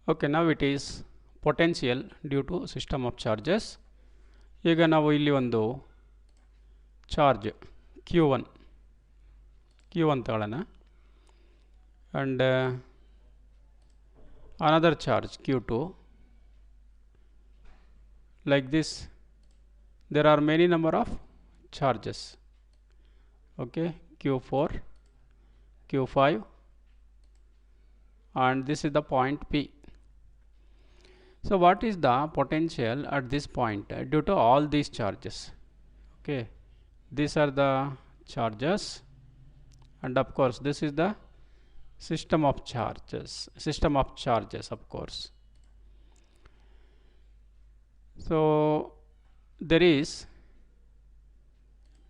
Okay, now it is potential due to system of charges. ಈಗ ನಾವು ಇಲ್ಲಿ ಒಂದು ಚಾರ್ಜ್ Q1 ತಗೊಳ್ಳೋಣ and another charge Q2. Like this there are many number of charges. Okay, Q4, Q5, and this is the point P. So what is the potential at this point due to all these charges? Okay, these are the charges, and of course this is the system of charges, of course. So there is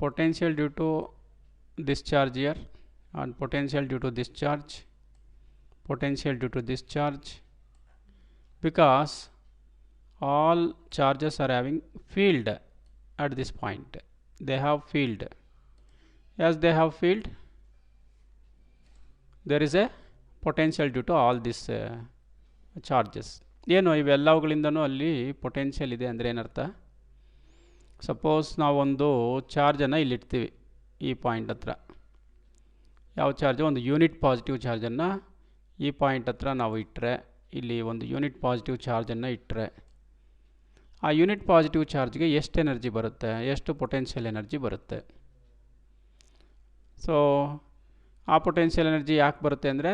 potential due to this charge here, and potential due to this charge, potential due to this charge, because all charges are having field at this point. They have field. As they have field, there is a potential due to all these charges. ಏನು ಇವೆಲ್ಲವುಗಳಿಂದನೂ ಅಲ್ಲಿ potential ಇದೆ ಅಂದರೆ ಏನರ್ಥ? Suppose ನಾವೊಂದು ಚಾರ್ಜನ್ನು ಇಲ್ಲಿಡ್ತೀವಿ ಈ point ಹತ್ರ. ಯಾವ charge? ಒಂದು ಯೂನಿಟ್ ಪಾಸಿಟಿವ್ ಚಾರ್ಜನ್ನು ಈ ಪಾಯಿಂಟ್ ಹತ್ರ ನಾವು ಇಟ್ಟರೆ, ಇಲ್ಲಿ ಒಂದು ಯೂನಿಟ್ ಪಾಸಿಟಿವ್ ಚಾರ್ಜನ್ನು ಇಟ್ಟರೆ ಆ ಯೂನಿಟ್ ಪಾಸಿಟಿವ್ ಚಾರ್ಜ್ಗೆ ಎಷ್ಟು ಎನರ್ಜಿ ಬರುತ್ತೆ, ಎಷ್ಟು ಪೊಟೆನ್ಷಿಯಲ್ ಎನರ್ಜಿ ಬರುತ್ತೆ? ಸೊ ಆ ಪೊಟೆನ್ಷಿಯಲ್ ಎನರ್ಜಿ ಯಾಕೆ ಬರುತ್ತೆ ಅಂದರೆ,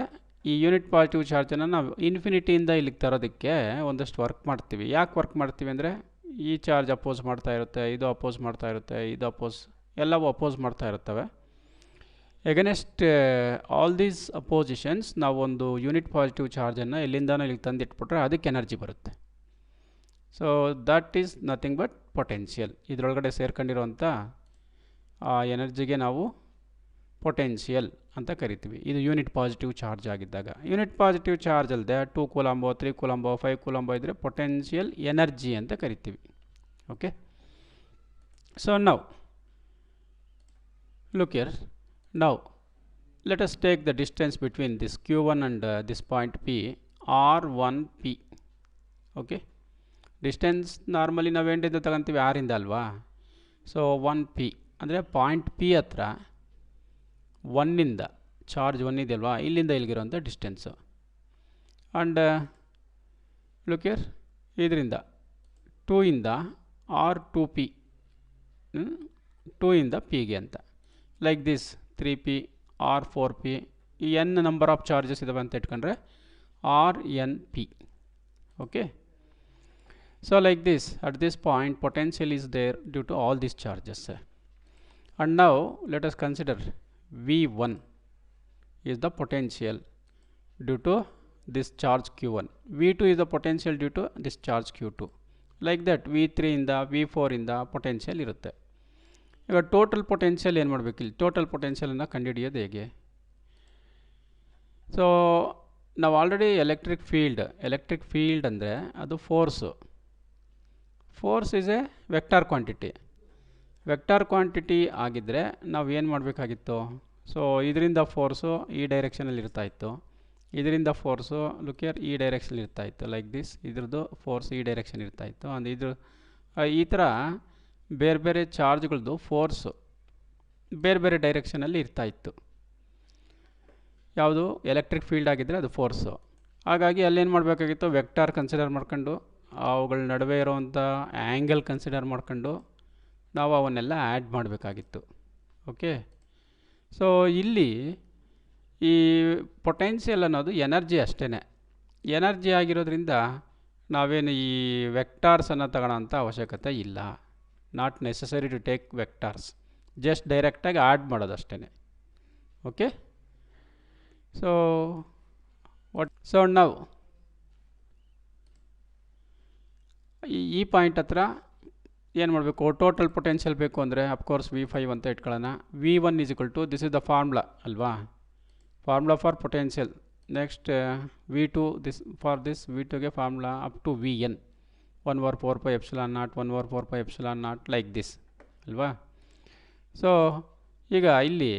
ಈ ಯೂನಿಟ್ ಪಾಸಿಟಿವ್ ಚಾರ್ಜನ್ನು ನಾವು ಇನ್ಫಿನಿಟಿಯಿಂದ ಇಲ್ಲಿಗೆ ತರೋದಕ್ಕೆ ಒಂದಷ್ಟು ವರ್ಕ್ ಮಾಡ್ತೀವಿ. ಯಾಕೆ ವರ್ಕ್ ಮಾಡ್ತೀವಿ ಅಂದರೆ, ಈ ಚಾರ್ಜ್ ಅಪೋಸ್ ಮಾಡ್ತಾ ಇರುತ್ತೆ, ಇದು ಅಪೋಸ್ ಮಾಡ್ತಾ ಇರುತ್ತೆ, ಇದು ಎಲ್ಲವೂ ಅಪೋಸ್ ಮಾಡ್ತಾ ಇರುತ್ತವೆ. ಎಗನೆಸ್ಟ್ ಆಲ್ ದೀಸ್ ಅಪೋಸಿಷನ್ಸ್ ನಾವು ಒಂದು ಯೂನಿಟ್ ಪಾಸಿಟಿವ್ ಚಾರ್ಜನ್ನು ಎಲ್ಲಿಂದನೂ ಇಲ್ಲಿಗೆ ತಂದಿಟ್ಬಿಟ್ರೆ ಅದಕ್ಕೆ ಎನರ್ಜಿ ಬರುತ್ತೆ. So that is nothing but potential. ಇದರೊಳಗಡೆ ಸೇರ್ಕೊಂಡಿರುವಂಥ ಆ ಎನರ್ಜಿಗೆ ನಾವು ಪೊಟೆನ್ಷಿಯಲ್ ಅಂತ ಕರಿತೀವಿ. ಇದು ಯೂನಿಟ್ ಪಾಸಿಟಿವ್ ಚಾರ್ಜ್ ಆಗಿದ್ದಾಗ. ಯೂನಿಟ್ ಪಾಸಿಟಿವ್ ಚಾರ್ಜ್ ಅಲ್ಲದೆ 2 ಕೂಲಂಬೋ 3 ಕೂಲಂಬೋ 5 ಕೂಲಂಬೋ ಇದ್ದರೆ ಪೊಟೆನ್ಷಿಯಲ್ ಎನರ್ಜಿ ಅಂತ ಕರಿತೀವಿ. Okay, so now look here. Now let us take the distance between this Q1 and this point P, R1P. okay, distance normally ನಾವು ಎಂಡಿಂದ ತಗೊಂತೀವಿ ಆರಿಂದ ಅಲ್ವಾ. ಸೊ 1P ಅಂದರೆ point P ಹತ್ರ 1ಇಂದ charge 1 ಇದೆಯಲ್ವಾ, ಇಲ್ಲಿಂದ ಇಲ್ಲಿಗಿರೋಂಥ ಡಿಸ್ಟೆನ್ಸು. ಆ್ಯಂಡ್ ಲುಕ್ ಹಿಯರ್, ಇದರಿಂದ 2ಇಂದ R2P, 2ಇಂದ Pಗೆ ಅಂತ. Like this 3P, R4P, ಈ n number of charges ಇದಾವೆ ಅಂತ ಇಟ್ಕೊಂಡ್ರೆ RNP. Okay, so like this, at this point potential is there due to all these charges. And now let us consider V1 is the potential due to this charge Q1, V2 is the potential due to this charge Q2. like that V3 ಇಂದ V4 ಇಂದ potential ಇರುತ್ತೆ. ಈಗ total potential ಏನು ಮಾಡಬೇಕು? ಇಲ್ಲಿ total ಪೊಟೆನ್ಷಿಯಲನ್ನು ಕಂಡುಹಿಡಿಯೋದು ಹೇಗೆ? So ನಾವು already electric field ಅಂದರೆ ಅದು force is A vector quantity ಆಗಿದ್ದರೆ ನಾವು ಏನು ಮಾಡಬೇಕಾಗಿತ್ತು? ಸೊ ಇದರಿಂದ ಫೋರ್ಸು ಈ ಡೈರೆಕ್ಷನಲ್ಲಿ ಇರ್ತಾಯಿತ್ತು, ಇದರಿಂದ ಫೋರ್ಸು ಲುಕಿಯರ್ ಈ ಡೈರೆಕ್ಷನ್ ಇರ್ತಾಯಿತ್ತು. ಲೈಕ್ ದಿಸ್, ಇದ್ರದ್ದು ಫೋರ್ಸ್ ಈ ಡೈರೆಕ್ಷನ್ ಇರ್ತಾಯಿತ್ತು. ಅಂದರೆ ಇದ್ರ ಈ ಥರ ಬೇರೆ ಬೇರೆ ಚಾರ್ಜ್ಗಳದ್ದು ಫೋರ್ಸು ಬೇರೆ ಬೇರೆ ಡೈರೆಕ್ಷನಲ್ಲಿ ಇರ್ತಾಯಿತ್ತು. ಯಾವುದು? ಎಲೆಕ್ಟ್ರಿಕ್ ಫೀಲ್ಡ್ ಆಗಿದ್ದರೆ ಅದು ಫೋರ್ಸು. ಹಾಗಾಗಿ ಅಲ್ಲೇನು ಮಾಡಬೇಕಾಗಿತ್ತು? ವೆಕ್ಟಾರ್ ಕನ್ಸಿಡರ್ ಮಾಡ್ಕೊಂಡು, ಅವುಗಳ ನಡುವೆ ಇರೋವಂಥ ಆ್ಯಂಗಲ್ ಕನ್ಸಿಡರ್ ಮಾಡ್ಕೊಂಡು ನಾವು ಅವನ್ನೆಲ್ಲ ಆ್ಯಡ್ ಮಾಡಬೇಕಾಗಿತ್ತು. ಓಕೆ, ಸೊ ಇಲ್ಲಿ ಈ ಪೊಟೆನ್ಷಿಯಲ್ ಅನ್ನೋದು ಎನರ್ಜಿ ಅಷ್ಟೇ. ಎನರ್ಜಿ ಆಗಿರೋದ್ರಿಂದ ನಾವೇನು ಈ ವೆಕ್ಟಾರ್ಸನ್ನು ತಗೊಳ್ಳೋಂಥ ಅವಶ್ಯಕತೆ ಇಲ್ಲ. Not necessary to take vectors, just ಡೈರೆಕ್ಟಾಗಿ ಆ್ಯಡ್ ಮಾಡೋದು ಅಷ್ಟೇ. ಓಕೆ, ಸೊ ನಾವು ಈ ಪಾಯಿಂಟ್ ಹತ್ರ ಏನು ಮಾಡಬೇಕು? ಟೋಟಲ್ ಪೊಟೆನ್ಷಿಯಲ್ ಬೇಕು ಅಂದರೆ ಅಫ್ಕೋರ್ಸ್ V5 ಅಂತ ಇಟ್ಕೊಳ್ಳೋಣ. V1 is equal to, this is the formula ಅಲ್ವಾ, formula for potential. Next V2, this for this V2ಗೆ formula up to Vn, 1/4πε0, 1/4πε0, like this ಅಲ್ವಾ. ಸೊ ಈಗ ಇಲ್ಲಿ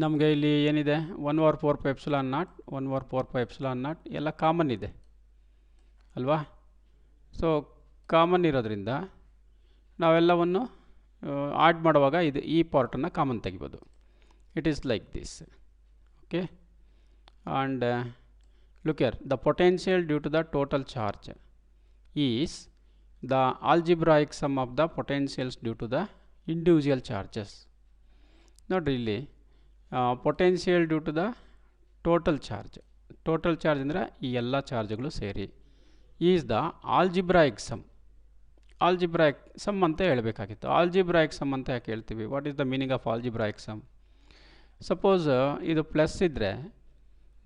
ನಮಗೆ ಇಲ್ಲಿ ಏನಿದೆ? 1/4πε0, 1/4πε0 ಎಲ್ಲ ಕಾಮನ್ ಇದೆ ಅಲ್ವಾ. ಸೊ ಕಾಮನ್ ಇರೋದ್ರಿಂದ ನಾವೆಲ್ಲವನ್ನು ಆಡ್ ಮಾಡುವಾಗ ಇದು ಈ ಪಾರ್ಟನ್ನು ಕಾಮನ್ ತೆಗಿಬೋದು. It is like this. Okay, and look here, the potential due to the total charge is the algebraic sum of the potentials due to the individual charges. Not really. Potential due to the total charge. Total charge ಅಂದರೆ ಈ ಎಲ್ಲ ಚಾರ್ಜ್ಗಳು ಸೇರಿ is the algebraic sum. algebraic sum ಅಂತ ಹೇಳಬೇಕಾಗಿತ್ತು. algebraic sum ಅಂತ ಯಾಕೆ ಹೇಳ್ತೀವಿ? What is the meaning of algebraic sum? Suppose ಇದು ಪ್ಲಸ್ ಇದ್ದರೆ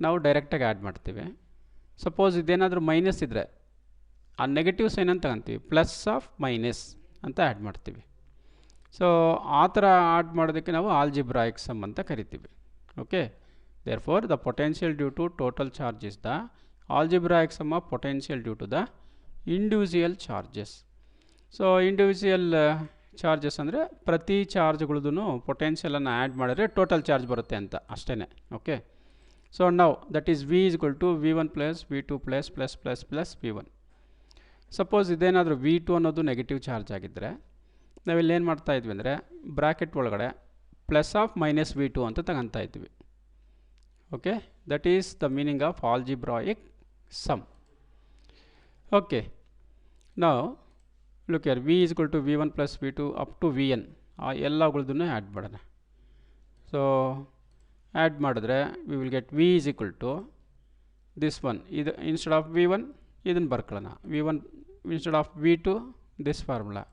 ನಾವು ಡೈರೆಕ್ಟಾಗಿ ಆ್ಯಡ್ ಮಾಡ್ತೀವಿ. ಸಪೋಸ್ ಇದೇನಾದರೂ ಮೈನಸ್ ಇದ್ದರೆ ಆ ನೆಗೆಟಿವ್ ಸೈನ್ ಅಂತ ತಗೊಂತೀವಿ, ಪ್ಲಸ್ ಆಫ್ ಮೈನಸ್ ಅಂತ ಆ್ಯಡ್ ಮಾಡ್ತೀವಿ. ಸೊ ಆ ಥರ ಆ್ಯಡ್ ಮಾಡೋದಕ್ಕೆ ನಾವು ಆಲ್ಜಿಬ್ರಾಯಿಕ್ ಸಮ್ ಅಂತ ಕರಿತೀವಿ. Okay, therefore the potential due to total charge is the algebraic sum of potential due to the individual charges. So individual charges ಅಂದರೆ ಪ್ರತಿ ಚಾರ್ಜ್ಗಳದ್ದು ಪೊಟೆನ್ಷಿಯಲನ್ನು ಆ್ಯಡ್ ಮಾಡಿದ್ರೆ ಟೋಟಲ್ ಚಾರ್ಜ್ ಬರುತ್ತೆ ಅಂತ ಅಷ್ಟೇ. Okay, so now that is V is equal to V1 plus V2 plus V1. Suppose ಇದೇನಾದರೂ V2 ಅನ್ನೋದು ನೆಗೆಟಿವ್ ಚಾರ್ಜ್ ಆಗಿದ್ದರೆ ನಾವಿಲ್ಲಿ ಏನು ಮಾಡ್ತಾ ಇದ್ವಿ ಅಂದರೆ ಬ್ರ್ಯಾಕೆಟ್ ಒಳಗಡೆ ಪ್ಲಸ್ ಆಫ್ ಮೈನಸ್ V2 ಅಂತ ತಗೊತಾ ಇದ್ವಿ. Okay, that is the meaning of algebraic sum. Okay, ನಾವು look here, V is equal to V1 plus V2 up to Vn ಆ ಎಲ್ಲಗಳದ್ದನ್ನು ಆ್ಯಡ್ ಮಾಡೋಣ. ಸೊ ಆ್ಯಡ್ ಮಾಡಿದ್ರೆ we will get V is equal to this one. ಇದು instead of V1 ಇದನ್ನು ಬರ್ಕೊಳ್ಳೋಣ, V1 instead of V2 this formula,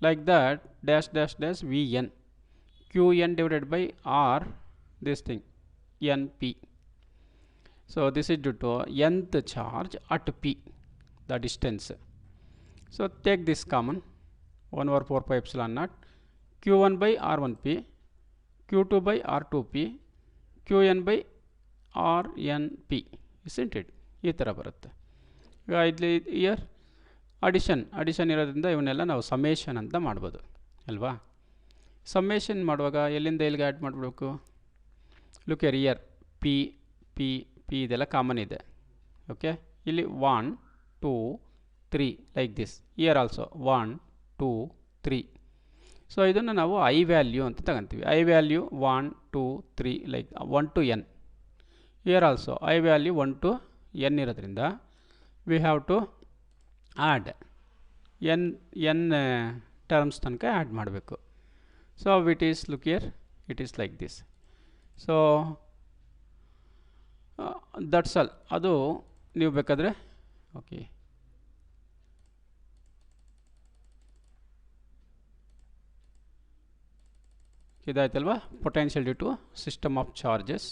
like that dash dash dash Vn Qn divided by R this thing Np. So this is due to nth charge at P, the distance. So take this common, 1 over 4 pi epsilon naught Q1 by R1P Q2 by R2P Qn by Rnp, isn't it? ಈ ಥರ ಬರುತ್ತೆ. ಇಲ್ಲಿ year addition ಇರೋದ್ರಿಂದ ಇವನ್ನೆಲ್ಲ ನಾವು summation ಅಂತ ಮಾಡ್ಬೋದು ಅಲ್ವಾ. ಸಮೇಷನ್ ಮಾಡುವಾಗ ಎಲ್ಲಿಂದ ಎಲ್ಲಿಗೆ ಆ್ಯಡ್ ಮಾಡಬೇಕು? Look here, here P P P ಇದೆಲ್ಲ ಕಾಮನ್ ಇದೆ. ಓಕೆ, ಇಲ್ಲಿ 1 2 3 like this. Here also 1 2 3. So ಇದನ್ನು ನಾವು ಐ ವ್ಯಾಲ್ಯೂ ಅಂತ ತಗೊಂತೀವಿ. I value 1 2 3 like 1 to n. Here also I value 1 to n ಇರೋದ್ರಿಂದ we have to add N terms ತನಕ add ಮಾಡಬೇಕು. So it is, look here, it is like this. So that's all. ಅದು ನೀವು ಬೇಕಾದರೆ okay, ಇದಾಯ್ತಲ್ವಾ, potential due to system of charges.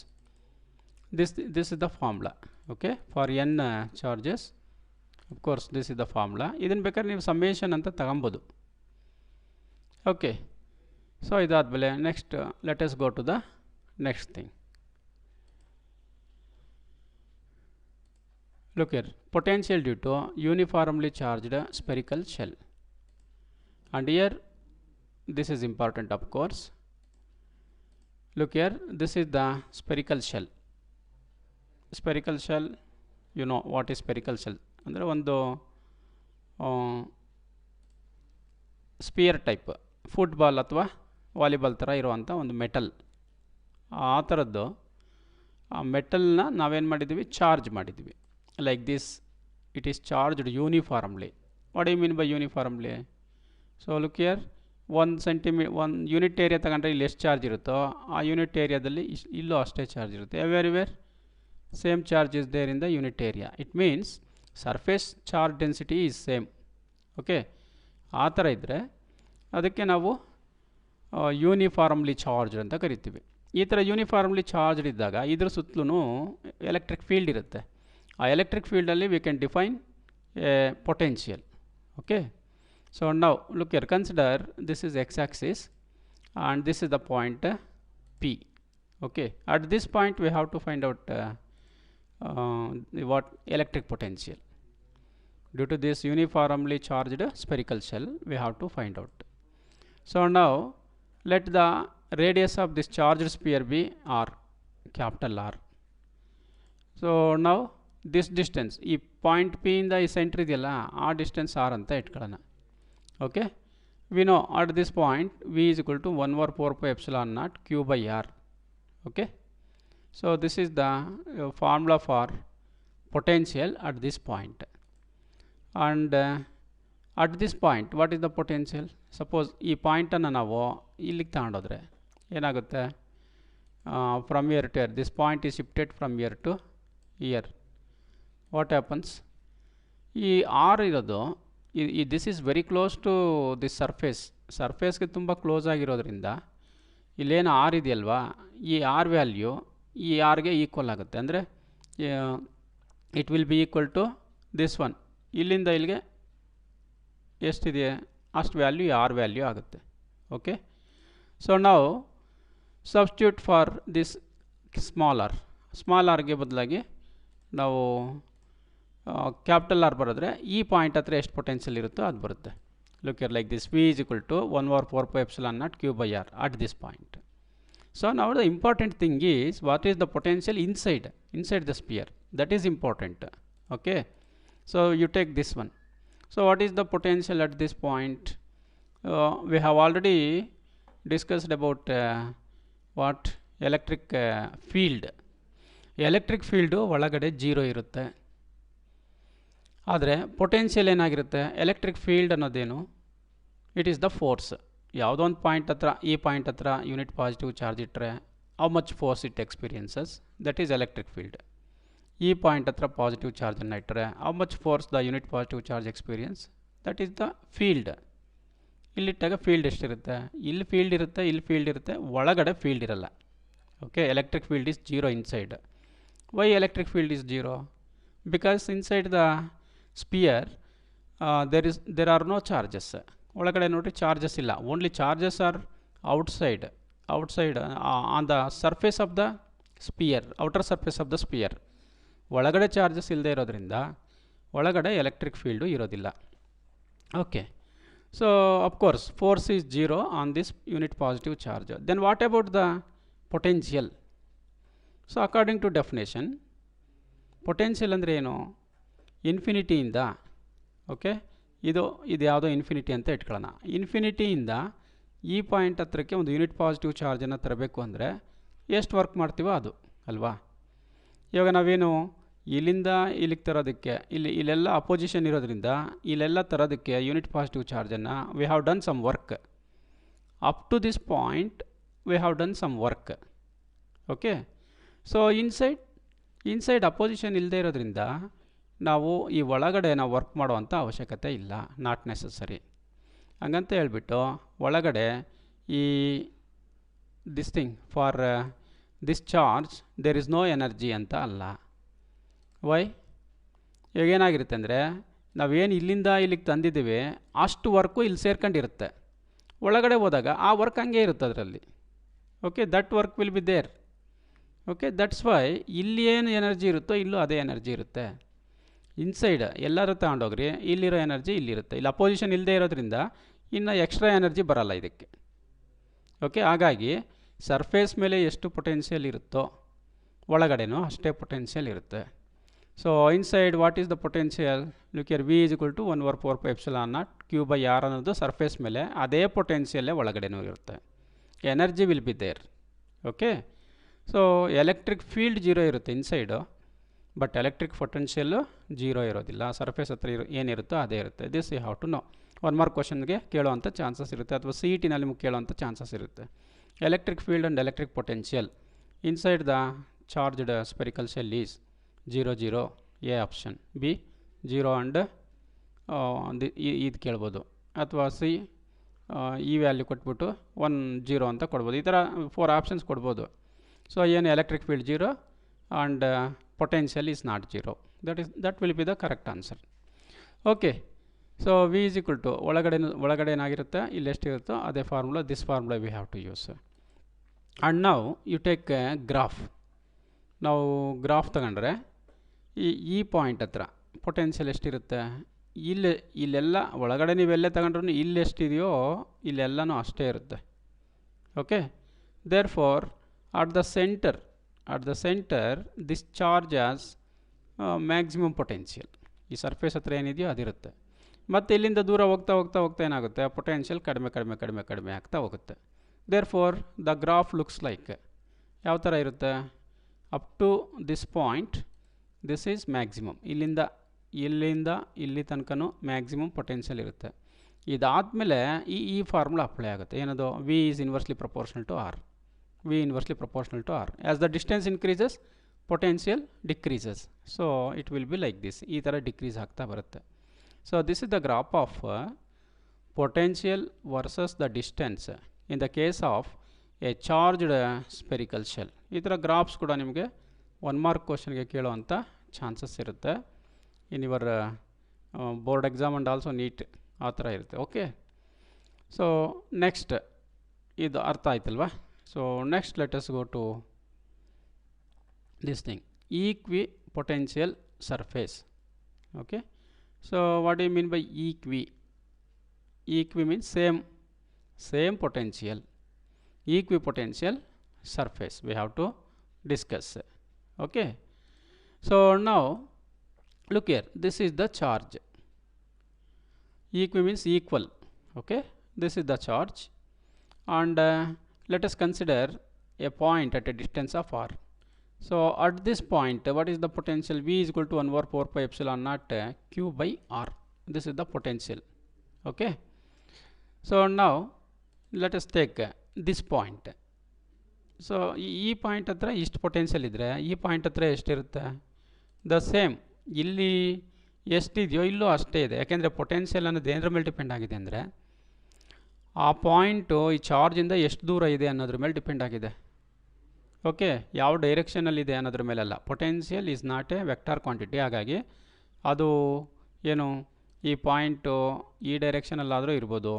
This is the formula. Okay, for N charges of course this is the formula. ಇದನ್ನು ಬೇಕಾದ್ರೆ ನೀವು summation ಅಂತ ತಗೊಬೋದು. Okay, so ಇದಾದಮೇಲೆ next let us go to the next thing. Look here, potential due to uniformly charged spherical shell. And here this is important, of course. Look here, this is the spherical shell. Spherical shell, you know what is spherical shell ಅಂದರೆ ಒಂದು spear type, football ಅಥವಾ volleyball ಥರ ಇರುವಂಥ ಒಂದು metal. ಆ ಥರದ್ದು ಆ ಮೆಟಲ್ನ ನಾವೇನು ಮಾಡಿದ್ದೀವಿ, ಚಾರ್ಜ್ ಮಾಡಿದ್ದೀವಿ. Like this, it is charged uniformly. What you mean by uniformly? So look here, 1 unit area ತಗೊಂಡ್ರೆ ಇಲ್ಲಿ ಎಷ್ಟು ಚಾರ್ಜ್ ಇರುತ್ತೋ ಆ ಯೂನಿಟ್ ಏರಿಯಾದಲ್ಲಿ ಇಲ್ಲೂ ಅಷ್ಟೇ ಚಾರ್ಜ್ ಇರುತ್ತೆ. Everywhere same charge is there in the unit area. It means surface charge density is same. Okay, ಆ ಥರ ಇದ್ದರೆ ಅದಕ್ಕೆ ನಾವು ಯೂನಿಫಾರ್ಮ್ಲಿ ಚಾರ್ಜ್ ಅಂತ ಕರಿತೀವಿ. ಈ ಥರ ಯೂನಿಫಾರ್ಮ್ಲಿ ಚಾರ್ಜ್ಡ್ ಇದ್ದಾಗ ಇದ್ರ ಸುತ್ತಲೂ ಎಲೆಕ್ಟ್ರಿಕ್ ಫೀಲ್ಡ್ ಇರುತ್ತೆ. ಆ ಎಲೆಕ್ಟ್ರಿಕ್ ಫೀಲ್ಡಲ್ಲಿ we can define A potential. Okay, so now look here, consider this is x-axis and this is the point P. Okay, at this point we have to find out what electric potential. Due to this uniformly charged spherical shell, we have to find out. So now let the radius of this charged sphere be R, capital R. So now this distance, ಈ point P ಇಂದ ಈ centre ಇದೆಯಲ್ಲ ಆ distance R ಅಂತ ಇಟ್ಕೊಳ್ಳೋಣ. Okay, we know at this point V is equal to 1/4πε0 q by r. Okay, so this is the formula for potential at this point. And at this point what is the potential? Suppose ಈ ಪಾಯಿಂಟನ್ನು ನಾವು ಇಲ್ಲಿಗೆ ತಗೊಂಡೋದ್ರೆ ಏನಾಗುತ್ತೆ, from here to here, this point is shifted from here to here. What happens, ಈ R ಇರೋದು ಈ this is very close to this ಸರ್ಫೇಸ್ಗೆ ತುಂಬ ಕ್ಲೋಸ್ ಆಗಿರೋದ್ರಿಂದ ಇಲ್ಲೇನು ಆರ್ ಇದೆಯಲ್ವಾ, ಈ ಆರ್ ವ್ಯಾಲ್ಯೂ ಈ ಆರ್ಗೆ ಈಕ್ವಲ್ ಆಗುತ್ತೆ. ಅಂದರೆ it will be equal to this one, ಇಲ್ಲಿಂದ ಇಲ್ಲಿಗೆ ಎಷ್ಟಿದೆ ಅಷ್ಟು ವ್ಯಾಲ್ಯೂ ಆರ್ ವ್ಯಾಲ್ಯೂ ಆಗುತ್ತೆ. ಓಕೆ, ಸೊ ನಾವು ಸಬ್ಸ್ಟಿಟ್ಯೂಟ್ ಫಾರ್ ದಿಸ್ ಸ್ಮಾಲ್ ಆರ್ಗೆ ಬದಲಾಗಿ ನಾವು ಕ್ಯಾಪಿಟಲ್ ಆರ್ ಬರೆದ್ರೆ ಈ ಪಾಯಿಂಟ್ ಹತ್ರ ಎಷ್ಟು ಪೊಟೆನ್ಷಿಯಲ್ ಇರುತ್ತೋ ಅದು ಬರುತ್ತೆ. Look here like this, V is equal to 1/4πε0 q by r at this point. So now the important thing is what is the potential inside the sphere, that is important. Okay, so you take this one. So what is the potential at this point? We have already discussed about what electric field. Electric field ಒಳಗಡೆ 0 ಇರುತ್ತೆ, ಆದರೆ potential ಏನಾಗಿರುತ್ತೆ, electric field ಅನ್ನೋದೇನು, it is the force. ಯಾವುದೋ ಒಂದು point ಹತ್ರ, ಈ point ಹತ್ರ ಯೂನಿಟ್ ಪಾಸಿಟಿವ್ ಚಾರ್ಜ್ ಇಟ್ಟರೆ how much force it experiences, that is electric field. ಈ ಪಾಯಿಂಟ್ ಹತ್ರ ಪಾಸಿಟಿವ್ ಚಾರ್ಜನ್ನು ಇಟ್ಟರೆ how much force the unit positive charge experience, that is the field. ಇಲ್ಲಿಟ್ಟಾಗ ಫೀಲ್ಡ್ ಎಷ್ಟಿರುತ್ತೆ, ಇಲ್ಲಿ ಫೀಲ್ಡ್ ಇರುತ್ತೆ, ಇಲ್ಲಿ ಫೀಲ್ಡ್ ಇರುತ್ತೆ, ಒಳಗಡೆ ಫೀಲ್ಡ್ ಇರಲ್ಲ. Okay, electric field is 0 inside. Why electric field is 0? Because inside the sphere there are no charges. ಒಳಗಡೆ ನೋಡಿ ಚಾರ್ಜಸ್ ಇಲ್ಲ, only charges are outside on the surface of the sphere, outer surface of the sphere. ಒಳಗಡೆ charges ಇಲ್ಲದೆ ಇರೋದ್ರಿಂದ ಒಳಗಡೆ electric field ಇರೋದಿಲ್ಲ. Okay, so of course force is 0 on this unit positive charge. Then what about the potential? So according to definition potential ಅಂದರೆ ಏನು, ಇನ್ಫಿನಿಟಿಯಿಂದ, okay, ಇದು ಯಾವುದೋ infinity ಅಂತ ಇಟ್ಕೊಳ್ಳೋಣ. ಇನ್ಫಿನಿಟಿಯಿಂದ ಈ ಪಾಯಿಂಟ್ ಹತ್ರಕ್ಕೆ ಒಂದು ಯೂನಿಟ್ ಪಾಸಿಟಿವ್ ಚಾರ್ಜನ್ನು ತರಬೇಕು ಅಂದರೆ ಎಷ್ಟು ವರ್ಕ್ ಮಾಡ್ತೀವೋ ಅದು ಅಲ್ವಾ. ಇವಾಗ ನಾವೇನು ಇಲ್ಲಿಂದ ಇಲ್ಲಿಗೆ ತರೋದಕ್ಕೆ, ಇಲ್ಲೆಲ್ಲ ಅಪೋಸಿಷನ್ ಇರೋದ್ರಿಂದ ಇಲ್ಲೆಲ್ಲ ತರೋದಕ್ಕೆ ಯೂನಿಟ್ ಪಾಸಿಟಿವ್ ಚಾರ್ಜನ್ನು we have done some work. Up to this point we have done some work. Okay, so inside opposition ಇಲ್ಲದೆ ಇರೋದ್ರಿಂದ ನಾವು ಈ ಒಳಗಡೆ ನಾವು ವರ್ಕ್ ಮಾಡುವಂಥ ಅವಶ್ಯಕತೆ ಇಲ್ಲ, ನಾಟ್ ನೆಸಸರಿ. ಹಂಗಂತ ಹೇಳ್ಬಿಟ್ಟು ಒಳಗಡೆ ಈ this thing for this charge there is no energy ಅಂತ ಅಲ್ಲ. ವೈ? ಇವಾಗೇನಾಗಿರುತ್ತೆ ಅಂದರೆ ನಾವೇನು ಇಲ್ಲಿಂದ ಇಲ್ಲಿಗೆ ತಂದಿದ್ದೀವಿ ಅಷ್ಟು ವರ್ಕು ಇಲ್ಲಿ ಸೇರ್ಕೊಂಡಿರುತ್ತೆ, ಒಳಗಡೆ ಹೋದಾಗ ಆ ವರ್ಕ್ ಹಂಗೆ ಇರುತ್ತೆ ಅದರಲ್ಲಿ. Okay, that work will be there. Okay, that's why ಇಲ್ಲಿ ಏನು ಎನರ್ಜಿ ಇರುತ್ತೋ ಇಲ್ಲೂ ಅದೇ ಎನರ್ಜಿ ಇರುತ್ತೆ. ಇನ್ಸೈಡ್ ಎಲ್ಲರೂ ತಗೊಂಡೋಗ್ರಿ, ಇಲ್ಲಿರೋ ಎನರ್ಜಿ ಇಲ್ಲಿರುತ್ತೆ. ಇಲ್ಲಿ ಅಪೋಸಿಷನ್ ಇಲ್ಲದೆ ಇರೋದ್ರಿಂದ ಇನ್ನು ಎಕ್ಸ್ಟ್ರಾ ಎನರ್ಜಿ ಬರಲ್ಲ ಇದಕ್ಕೆ. ಓಕೆ, ಹಾಗಾಗಿ ಸರ್ಫೇಸ್ ಮೇಲೆ ಎಷ್ಟು ಪೊಟೆನ್ಷಿಯಲ್ ಇರುತ್ತೋ ಒಳಗಡೆನೂ ಅಷ್ಟೇ ಪೊಟೆನ್ಷಿಯಲ್ ಇರುತ್ತೆ. So inside what is the potential? Look here, V is equal to 1/4πε0 q by r ಅನ್ನೋದು ಸರ್ಫೇಸ್ ಮೇಲೆ, ಅದೇ ಪೊಟೆನ್ಷಿಯಲ್ಲೇ ಒಳಗಡೆನೂ ಇರುತ್ತೆ. Energy will be there. Okay, so electric field 0 ಇರುತ್ತೆ ಇನ್ಸೈಡು, ಬಟ್ ಎಲೆಕ್ಟ್ರಿಕ್ ಪೊಟೆನ್ಷಿಯಲ್ಲು 0 ಇರೋದಿಲ್ಲ. ಸರ್ಫೇಸ್ ಹತ್ರ ಏನಿರುತ್ತೋ ಅದೇ ಇರುತ್ತೆ. This you have to know. 1 mark ಕ್ವಶನ್ಗೆ ಕೇಳೋವಂಥ ಚಾನ್ಸಸ್ ಇರುತ್ತೆ, ಅಥವಾ ಸಿ ಇ ಟಿನಲ್ಲಿ ನಿಮಗೆ ಕೇಳೋವಂಥ ಚಾನ್ಸಸ್ ಇರುತ್ತೆ. Electric field and electric potential inside the charged spherical shell is 0 0 A option, B 0 and ಇದು ಕೇಳ್ಬೋದು, ಅಥವಾ ಸಿ ಈ ವ್ಯಾಲ್ಯೂ ಕೊಟ್ಬಿಟ್ಟು 1 0 ಅಂತ ಕೊಡ್ಬೋದು. ಈ ಥರ 4 ಆಪ್ಷನ್ಸ್ ಕೊಡ್ಬೋದು. ಸೊ ಏನು electric field 0 and potential is not 0. That will be the correct answer. Okay, so V is equal to ಒಳಗಡೆ ಏನಾಗಿರುತ್ತೆ, ಇಲ್ಲಿ ಎಷ್ಟಿರುತ್ತೋ ಅದೇ formula, this formula we have to use. And ನಾವು ಯು ಟೇಕ್ ಗ್ರಾಫ್. ನಾವು graph ತಗೊಂಡ್ರೆ ಈ ಪಾಯಿಂಟ್ ಹತ್ರ ಪೊಟೆನ್ಷಿಯಲ್ ಎಷ್ಟಿರುತ್ತೆ, ಇಲ್ಲೆಲ್ಲ ಒಳಗಡೆ ನೀವೆಲ್ಲೇ ತಗೊಂಡ್ರೂ ಇಲ್ಲಿ ಎಷ್ಟಿದೆಯೋ ಇಲ್ಲೆಲ್ಲನೂ ಅಷ್ಟೇ ಇರುತ್ತೆ. Okay, therefore at the center this charge has maximum potential. ಈ ಸರ್ಫೇಸ್ ಹತ್ರ ಏನಿದೆಯೋ ಅದಿರುತ್ತೆ. ಮತ್ತು ಇಲ್ಲಿಂದ ದೂರ ಹೋಗ್ತಾ ಹೋಗ್ತಾ ಹೋಗ್ತಾ ಏನಾಗುತ್ತೆ, ಪೊಟೆನ್ಷಿಯಲ್ ಕಡಿಮೆ ಕಡಿಮೆ ಕಡಿಮೆ ಕಡಿಮೆ ಆಗ್ತಾ ಹೋಗುತ್ತೆ. Therefore the graph looks like ಯಾವ ಥರ ಇರುತ್ತೆ, up to this point this is maximum. ಇಲ್ಲಿಂದ ಇಲ್ಲಿ ತನಕನೂ ಮ್ಯಾಕ್ಸಿಮಮ್ ಪೊಟೆನ್ಷಿಯಲ್ ಇರುತ್ತೆ. ಇದಾದಮೇಲೆ ಈ ಫಾರ್ಮುಲಾ ಅಪ್ಲೈ ಆಗುತ್ತೆ. ಏನದು, V is inversely proportional to R. V inversely proportional to R. As the distance increases potential decreases. So it will be like this. ಈ ಥರ ಡಿಕ್ರೀಸ್ ಆಗ್ತಾ ಬರುತ್ತೆ. So this is the graph of potential versus the distance in the case of a charged spherical shell. ಈ ಥರ graphs ಕೂಡ ನಿಮಗೆ 1 mark ಕ್ವಶನ್ಗೆ ಕೇಳೋವಂಥ ಚಾನ್ಸಸ್ ಇರುತ್ತೆ in your board exam and also NEET. ಆ ಥರ ಇರುತ್ತೆ. ಓಕೆ, ಸೊ ನೆಕ್ಸ್ಟ್ ಇದು ಅರ್ಥ ಆಯ್ತಲ್ವಾ. So next let us go to this thing, equipotential surface. Okay, so what do you mean by equi means same potential. Equipotential surface we have to discuss. Okay, so now look here, this is the charge. Equi means equal. Okay, this is the charge, and let us consider a point at a distance of r. So at this point what is the potential? V is equal to 1 over 4 pi epsilon naught q by r. This is the potential. Okay, so now let us take this point. So ಈ point ಹತ್ರ ಇಷ್ಟು potential ಇದ್ದರೆ ಈ point ಹತ್ರ ಎಷ್ಟಿರುತ್ತೆ, the same. ಇಲ್ಲಿ ಎಷ್ಟಿದೆಯೋ ಇಲ್ಲೂ ಅಷ್ಟೇ ಇದೆ. ಯಾಕೆಂದರೆ ಪೊಟೆನ್ಷಿಯಲ್ ಅನ್ನೋದು ಏನರ ಮೇಲೆ ಡಿಪೆಂಡ್ ಆಗಿದೆ ಅಂದರೆ ಆ ಪಾಯಿಂಟು ಈ ಚಾರ್ಜಿಂದ ಎಷ್ಟು ದೂರ ಇದೆ ಅನ್ನೋದ್ರ ಮೇಲೆ ಡಿಪೆಂಡ್ ಆಗಿದೆ. ಓಕೆ, ಯಾವ ಡೈರೆಕ್ಷನಲ್ಲಿದೆ ಅನ್ನೋದ್ರ ಮೇಲೆಲ್ಲ. Potential is not A vector quantity. ಹಾಗಾಗಿ ಅದು ಏನು, ಈ ಪಾಯಿಂಟು ಈ ಡೈರೆಕ್ಷನಲ್ಲಾದರೂ ಇರ್ಬೋದು,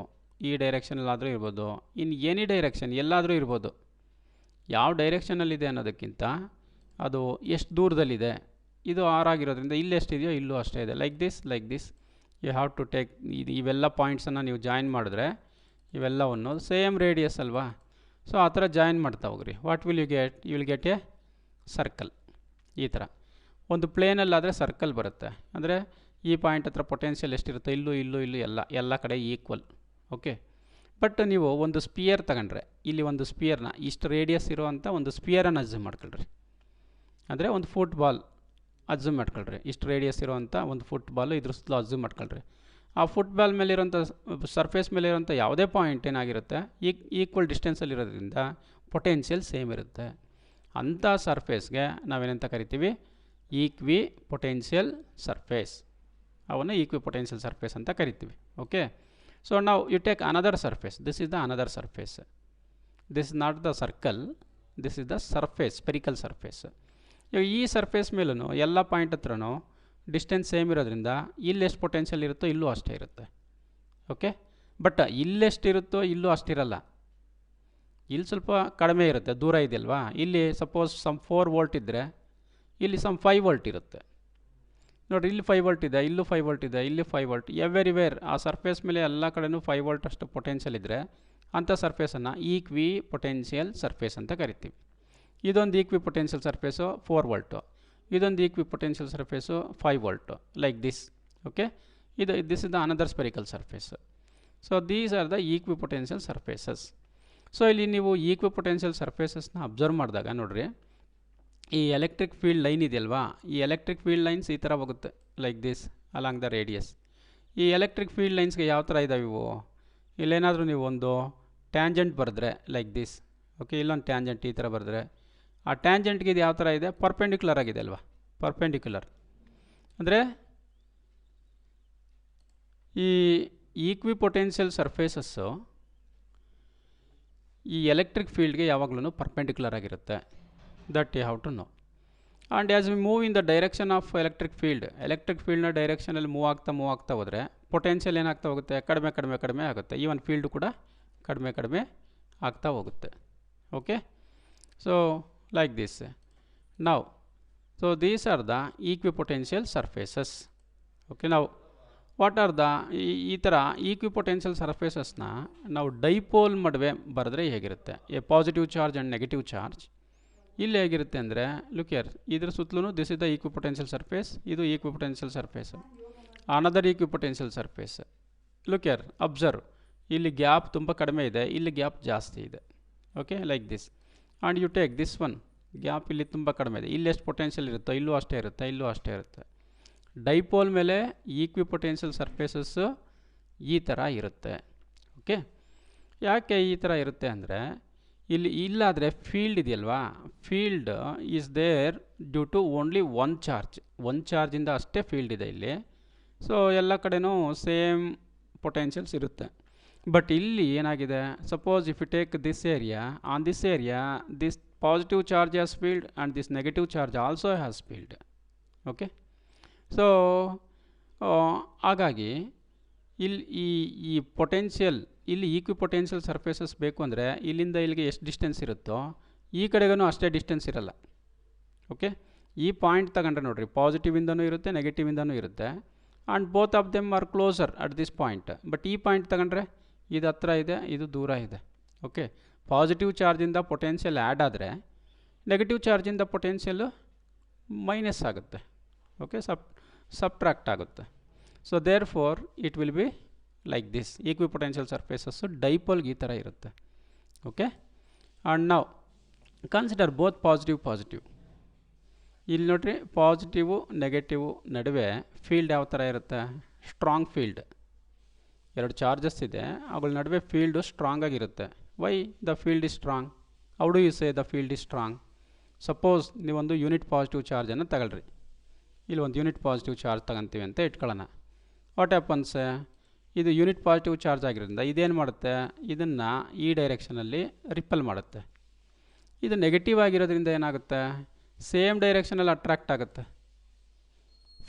ಈ ಡೈರೆಕ್ಷನಲ್ಲಾದರೂ ಇರ್ಬೋದು, ಇನ್ ಎನಿ ಡೈರೆಕ್ಷನ್ ಎಲ್ಲಾದರೂ ಇರ್ಬೋದು. ಯಾವ ಡೈರೆಕ್ಷನಲ್ಲಿದೆ ಅನ್ನೋದಕ್ಕಿಂತ ಅದು ಎಷ್ಟು ದೂರದಲ್ಲಿದೆ. ಇದು ಆರ್ ಆಗಿರೋದ್ರಿಂದ ಇಲ್ಲಿ ಎಷ್ಟಿದೆಯೋ ಇಲ್ಲೂ ಅಷ್ಟೇ ಇದೆ. Like this you have to take ಇವೆಲ್ಲ ಪಾಯಿಂಟ್ಸನ್ನು ನೀವು ಜಾಯಿನ್ ಮಾಡಿದ್ರೆ ಇವೆಲ್ಲವನ್ನು ಸೇಮ್ ರೇಡಿಯಸ್ ಅಲ್ವಾ. ಸೊ ಆ ಥರ ಜಾಯಿನ್ ಮಾಡ್ತಾ ಹೋಗ್ರಿ. What will you get, you will get a circle. ಈ ಥರ ಒಂದು ಪ್ಲೇನಲ್ಲಾದರೆ ಸರ್ಕಲ್ ಬರುತ್ತೆ. ಅಂದರೆ ಈ ಪಾಯಿಂಟ್ ಹತ್ರ ಪೊಟೆನ್ಷಿಯಲ್ ಎಷ್ಟಿರುತ್ತೆ, ಇಲ್ಲೂ ಎಲ್ಲ ಕಡೆ ಈಕ್ವಲ್. ಓಕೆ, ಬಟ್ ನೀವು ಒಂದು ಸ್ಪಿಯರ್ ತಗೊಂಡ್ರೆ, ಇಲ್ಲಿ ಒಂದು ಸ್ಪಿಯರ್ನ ಇಷ್ಟು ರೇಡಿಯಸ್ ಇರೋವಂಥ ಒಂದು ಸ್ಪಿಯರನ್ನು ಅಜ್ಯೂಮ್ ಮಾಡ್ಕೊಳ್ರಿ. ಅಂದರೆ ಒಂದು ಫುಟ್ಬಾಲ್ ಅಜ್ಯೂಮ್ ಮಾಡ್ಕೊಳ್ರಿ. ಇಷ್ಟು ರೇಡಿಯಸ್ ಇರೋವಂಥ ಒಂದು ಫುಟ್ಬಾಲು ಇದ್ರ ಸುತ್ತಲೂ ಅಜ್ಯೂಮ್ ಮಾಡ್ಕೊಳ್ರಿ. ಆ ಫುಟ್ಬಾಲ್ ಮೇಲಿರೋಂಥ ಸರ್ಫೇಸ್ ಮೇಲಿರೋಂಥ ಯಾವುದೇ ಪಾಯಿಂಟ್ ಏನಾಗಿರುತ್ತೆ ಈಕ್ವಲ್ ಡಿಸ್ಟೆನ್ಸಲ್ಲಿರೋದ್ರಿಂದ ಪೊಟೆನ್ಷಿಯಲ್ ಸೇಮ್ ಇರುತ್ತೆ. ಅಂಥ ಸರ್ಫೇಸ್ಗೆ ನಾವೇನಂತ ಕರಿತೀವಿ, ಈಕ್ವಿ ಪೊಟೆನ್ಷಿಯಲ್ ಸರ್ಫೇಸ್. ಅವನ್ನು ಈಕ್ವಿ ಪೊಟೆನ್ಷಿಯಲ್ ಸರ್ಫೇಸ್ ಅಂತ ಕರಿತೀವಿ. ಓಕೆ, ಸೊ ನಾವು you take another surface. This is the another surface. This is not the circle, this is the surface, spherical surface. ಇವಾಗ ಈ ಸರ್ಫೇಸ್ ಮೇಲೂ ಎಲ್ಲ ಪಾಯಿಂಟ್ ಹತ್ರನೂ ಡಿಸ್ಟೆನ್ಸ್ ಸೇಮ್ ಇರೋದ್ರಿಂದ ಇಲ್ಲಿ ಎಷ್ಟು ಪೊಟೆನ್ಷಿಯಲ್ ಇರುತ್ತೋ ಇಲ್ಲೂ ಅಷ್ಟೇ ಇರುತ್ತೆ. ಓಕೆ, ಬಟ್ ಇಲ್ಲೆಷ್ಟಿರುತ್ತೋ ಇಲ್ಲೂ ಅಷ್ಟಿರಲ್ಲ. ಇಲ್ಲಿ ಸ್ವಲ್ಪ ಕಡಿಮೆ ಇರುತ್ತೆ, ದೂರ ಇದೆಯಲ್ವಾ. ಇಲ್ಲಿ ಸಪೋಸ್ ಸಮ್ 4 ವೋಲ್ಟ್ ಇದ್ದರೆ ಇಲ್ಲಿ ಸಮ್ 5 ವೋಲ್ಟ್ ಇರುತ್ತೆ. ನೋಡಿರಿ, ಇಲ್ಲಿ 5 ವೋಲ್ಟ್ ಇದೆ, ಇಲ್ಲೂ 5 ವೋಲ್ಟ್ ಇದೆ, ಇಲ್ಲಿ 5 ವೋಲ್ಟ್. ಎವ್ರಿವೇರ್ ಆ ಸರ್ಫೇಸ್ ಮೇಲೆ ಎಲ್ಲ ಕಡೆನೂ 5 ವೋಲ್ಟ್ ಅಷ್ಟು ಪೊಟೆನ್ಷಿಯಲ್ ಇದ್ದರೆ ಅಂಥ ಸರ್ಫೇಸನ್ನು ಈಕ್ವಿ ಪೊಟೆನ್ಷಿಯಲ್ ಸರ್ಫೇಸ್ ಅಂತ ಕರಿತೀವಿ. ಇದೊಂದು ಈಕ್ವಿ ಪೊಟೆನ್ಷಿಯಲ್ ಸರ್ಫೇಸು 4 ವೋಲ್ಟು, ಇದೊಂದು equipotential surface 5 volt, like this. Okay, this is the another spherical surface. So these are the equipotential surfaces. So ಇಲ್ಲಿ ನೀವು ಈಕ್ವಿ ಪೊಟೆನ್ಷಿಯಲ್ ಸರ್ಫೇಸಸ್ನ ಅಬ್ಸರ್ವ್ ಮಾಡಿದಾಗ ನೋಡಿರಿ, ಈ ಎಲೆಕ್ಟ್ರಿಕ್ ಫೀಲ್ಡ್ ಲೈನ್ ಇದೆಯಲ್ವಾ, ಈ ಎಲೆಕ್ಟ್ರಿಕ್ ಫೀಲ್ಡ್ ಲೈನ್ಸ್ ಈ ಥರ ಹೋಗುತ್ತೆ, like this along the radius. ಈ ಎಲೆಕ್ಟ್ರಿಕ್ ಫೀಲ್ಡ್ ಲೈನ್ಸ್ಗೆ ಯಾವ ಥರ ಇದ್ದಾವೆ ಇವು, ಇಲ್ಲೇನಾದರೂ ನೀವು ಒಂದು ಟ್ಯಾಂಜೆಂಟ್ ಬರೆದ್ರೆ ಲೈಕ್ ದಿಸ್. ಓಕೆ, ಇಲ್ಲೊಂದು ಟ್ಯಾಂಜೆಂಟ್ ಈ ಥರ ಬರೆದ್ರೆ ಆ ಟ್ಯಾಂಜೆಂಟ್ಗೆ ಇದು ಯಾವ ಥರ ಇದೆ, ಪರ್ಪೆಂಡಿಕ್ಯುಲರ್ ಆಗಿದೆ ಅಲ್ವಾ. ಪರ್ಪೆಂಡಿಕ್ಯುಲರ್ ಅಂದರೆ ಈ ಈಕ್ವಿ ಪೊಟೆನ್ಷಿಯಲ್ ಸರ್ಫೇಸಸ್ಸು ಈ ಎಲೆಕ್ಟ್ರಿಕ್ ಫೀಲ್ಡ್ಗೆ ಯಾವಾಗಲೂ ಪರ್ಪೆಂಡಿಕ್ಯುಲರ್ ಆಗಿರುತ್ತೆ. That you have to know. And as we move in the direction of electric ಫೀಲ್ಡ್ನ ಡೈರೆಕ್ಷನಲ್ಲಿ ಮೂವ್ ಆಗ್ತಾ ಹೋದರೆ ಪೊಟೆನ್ಷಿಯಲ್ ಏನಾಗ್ತಾ ಹೋಗುತ್ತೆ, ಕಡಿಮೆ ಆಗುತ್ತೆ. ಈವನ್ ಫೀಲ್ಡ್ ಕೂಡ ಕಡಿಮೆ ಆಗ್ತಾ ಹೋಗುತ್ತೆ. Okay, so like this. Now, so these are the equipotential surfaces. Okay, now what are the ಈ ಥರ equipotential surfacesನ ನಾವು ಡೈಪೋಲ್ ನಡುವೆ ಬರೆದ್ರೆ ಹೇಗಿರುತ್ತೆ, a positive charge and negative charge ಇಲ್ಲಿ ಹೇಗಿರುತ್ತೆ ಅಂದರೆ ಲುಕ್ ಹಿಯರ್, ಇದ್ರ ಸುತ್ತಲೂ this is the equipotential surface, ಇದು equipotential surface, another equipotential surface. Look here, observe, ಇಲ್ಲಿ ಗ್ಯಾಪ್ ತುಂಬ ಕಡಿಮೆ ಇದೆ, ಇಲ್ಲಿ ಗ್ಯಾಪ್ ಜಾಸ್ತಿ ಇದೆ. Okay, like this. And you take this one, gap ಇಲ್ಲಿ ತುಂಬ ಕಡಿಮೆ ಇದೆ, ಇಲ್ಲಿ ಎಷ್ಟು ಪೊಟೆನ್ಷಿಯಲ್ ಇರುತ್ತೋ ಇಲ್ಲೂ ಅಷ್ಟೇ ಇರುತ್ತೆ, ಇಲ್ಲೂ ಅಷ್ಟೇ ಇರುತ್ತೆ. ಡೈಪೋಲ್ ಮೇಲೆ ಈಕ್ವಿಪೊಟೆನ್ಷಿಯಲ್ ಸರ್ಫೇಸಸ್ಸು ಈ ಥರ ಇರುತ್ತೆ. ಓಕೆ, ಯಾಕೆ ಈ ಥರ ಇರುತ್ತೆ ಅಂದರೆ, ಇಲ್ಲಿ ಇಲ್ಲಾದರೆ ಫೀಲ್ಡ್ ಇದೆಯಲ್ವಾ, field is there due to only one ಚಾರ್ಜಿಂದ ಅಷ್ಟೇ ಫೀಲ್ಡ್ ಇದೆ ಇಲ್ಲಿ. ಸೊ ಎಲ್ಲ ಕಡೆನೂ ಸೇಮ್ ಪೊಟೆನ್ಷಿಯಲ್ಸ್ ಇರುತ್ತೆ. ಬಟ್ ಇಲ್ಲಿ ಏನಾಗಿದೆ, suppose if you take this area, on this area this positive charge has field and this negative charge also has field. Okay, so ಹಾಗಾಗಿ ಇಲ್ಲಿ ಈ ಪೊಟೆನ್ಷಿಯಲ್, ಇಲ್ಲಿ ಈಕ್ವಿಪೊಟೆನ್ಷಿಯಲ್ ಸರ್ಫೇಸಸ್ ಬೇಕು ಅಂದರೆ ಇಲ್ಲಿಂದ ಇಲ್ಲಿಗೆ ಎಷ್ಟು ಡಿಸ್ಟೆನ್ಸ್ ಇರುತ್ತೋ ಈ ಕಡೆಗೂ ಅಷ್ಟೇ ಡಿಸ್ಟೆನ್ಸ್ ಇರಲ್ಲ. ಓಕೆ, ಈ ಪಾಯಿಂಟ್ ತಗೊಂಡ್ರೆ ನೋಡಿರಿ, ಪಾಸಿಟಿವಿಂದನೂ ಇರುತ್ತೆ ನೆಗೆಟಿವಿಂದನೂ ಇರುತ್ತೆ. And both of them are closer at this point. But ಈ ಪಾಯಿಂಟ್ ತಗೊಂಡ್ರೆ ಇದು ಹತ್ರ ಇದೆ, ಇದು ದೂರ ಇದೆ. ಓಕೆ, ಪಾಸಿಟಿವ್ ಚಾರ್ಜಿಂದ ಪೊಟೆನ್ಷಿಯಲ್ ಆ್ಯಡ್ ಆದರೆ ನೆಗೆಟಿವ್ ಚಾರ್ಜಿಂದ ಪೊಟೆನ್ಷಿಯಲ್ ಮೈನಸ್ ಆಗುತ್ತೆ. ಓಕೆ, ಸಬ್ಟ್ರಾಕ್ಟ್ ಆಗುತ್ತೆ. So therefore it will be like this. Equipotential surfaces ಡೈಪೋಲ್ಗೆ ಈ ಥರ ಇರುತ್ತೆ. ಓಕೆ, ಆ್ಯಂಡ್ ನಾವು ಕನ್ಸಿಡರ್ ಬೋತ್ ಪಾಸಿಟಿವ್. ಇಲ್ಲಿ ನೋಡಿರಿ, ಪಾಸಿಟಿವು ನೆಗೆಟಿವು ನಡುವೆ ಫೀಲ್ಡ್ ಯಾವ ಥರ ಇರುತ್ತೆ, ಸ್ಟ್ರಾಂಗ್ ಫೀಲ್ಡ್. ಎರಡು ಚಾರ್ಜಸ್ ಇದೆ, ಅವುಗಳ ನಡುವೆ ಫೀಲ್ಡು ಸ್ಟ್ರಾಂಗ್ ಆಗಿರುತ್ತೆ. Why the field is strong? How do you say the field is strong? Suppose ನೀವೊಂದು ಯೂನಿಟ್ ಪಾಸಿಟಿವ್ ಚಾರ್ಜನ್ನು ತಗೊಳ್ರಿ, ಇಲ್ಲಿ ಒಂದು ಯೂನಿಟ್ ಪಾಸಿಟಿವ್ ಚಾರ್ಜ್ ತಗೊಂತೀವಿ ಅಂತ ಇಟ್ಕೊಳ್ಳೋಣ. ವಾಟ್ ಹ್ಯಾಪನ್ಸ್, ಇದು ಯೂನಿಟ್ ಪಾಸಿಟಿವ್ ಚಾರ್ಜ್ ಆಗಿರೋದ್ರಿಂದ ಇದೇನು ಮಾಡುತ್ತೆ, ಇದನ್ನು ಈ ಡೈರೆಕ್ಷನಲ್ಲಿ ರಿಪಲ್ ಮಾಡುತ್ತೆ. ಇದು ನೆಗೆಟಿವ್ ಆಗಿರೋದ್ರಿಂದ ಏನಾಗುತ್ತೆ, ಸೇಮ್ ಡೈರೆಕ್ಷನಲ್ಲಿ ಅಟ್ರಾಕ್ಟ್ ಆಗುತ್ತೆ.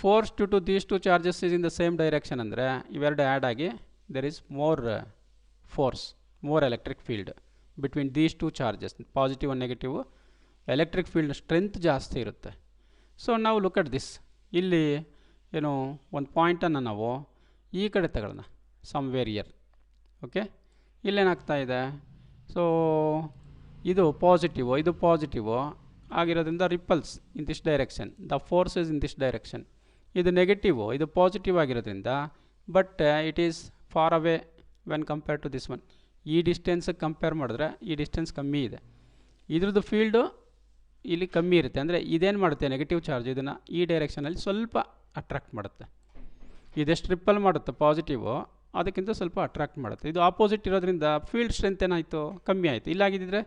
Force due to these two charges is in the same direction ಅಂದರೆ ಇವೆರಡು ಆ್ಯಡ್ ಆಗಿ there is more force, more electric field between these two charges, positive and negative. Electric field strength ಜಾಸ್ತಿ ಇರುತ್ತೆ. So ನಾವು look at this, ಇಲ್ಲಿ ಏನು ಒಂದು ಪಾಯಿಂಟನ್ನು ನಾವು ಈ ಕಡೆ ತಗೊಳ್ಳೋಣ, ಸಮ್ವೇರ್ ಇಯರ್. ಓಕೆ, ಇಲ್ಲೇನಾಗ್ತಾ ಇದೆ, ಸೊ ಇದು ಪಾಸಿಟಿವ್ ಆಗಿರೋದ್ರಿಂದ repels in this direction, the force is in this direction. ಇದು ನೆಗೆಟಿವ್, ಇದು ಪಾಸಿಟಿವ್ ಆಗಿರೋದ್ರಿಂದ but it is far away when compare to this one. ಈ ಡಿಸ್ಟೆನ್ಸಿಗೆ ಕಂಪೇರ್ ಮಾಡಿದ್ರೆ ಈ ಡಿಸ್ಟೆನ್ಸ್ ಕಮ್ಮಿ ಇದೆ, ಇದ್ರದ್ದು ಫೀಲ್ಡು ಇಲ್ಲಿ ಕಮ್ಮಿ ಇರುತ್ತೆ. ಅಂದರೆ ಇದೇನು ಮಾಡುತ್ತೆ, ನೆಗೆಟಿವ್ ಚಾರ್ಜ್ ಇದನ್ನು ಈ ಡೈರೆಕ್ಷನಲ್ಲಿ ಸ್ವಲ್ಪ ಅಟ್ರಾಕ್ಟ್ ಮಾಡುತ್ತೆ. ಇದೆಷ್ಟು ರಿಪಲ್ ಮಾಡುತ್ತೆ ಪಾಸಿಟಿವು, ಅದಕ್ಕಿಂತ ಸ್ವಲ್ಪ ಅಟ್ರಾಕ್ಟ್ ಮಾಡುತ್ತೆ. ಇದು ಆಪೋಸಿಟ್ ಇರೋದ್ರಿಂದ ಫೀಲ್ಡ್ ಸ್ಟ್ರೆಂತ್ ಏನಾಯಿತು, ಕಮ್ಮಿ ಆಯಿತು. ಇಲ್ಲಾಗಿದ್ದರೆ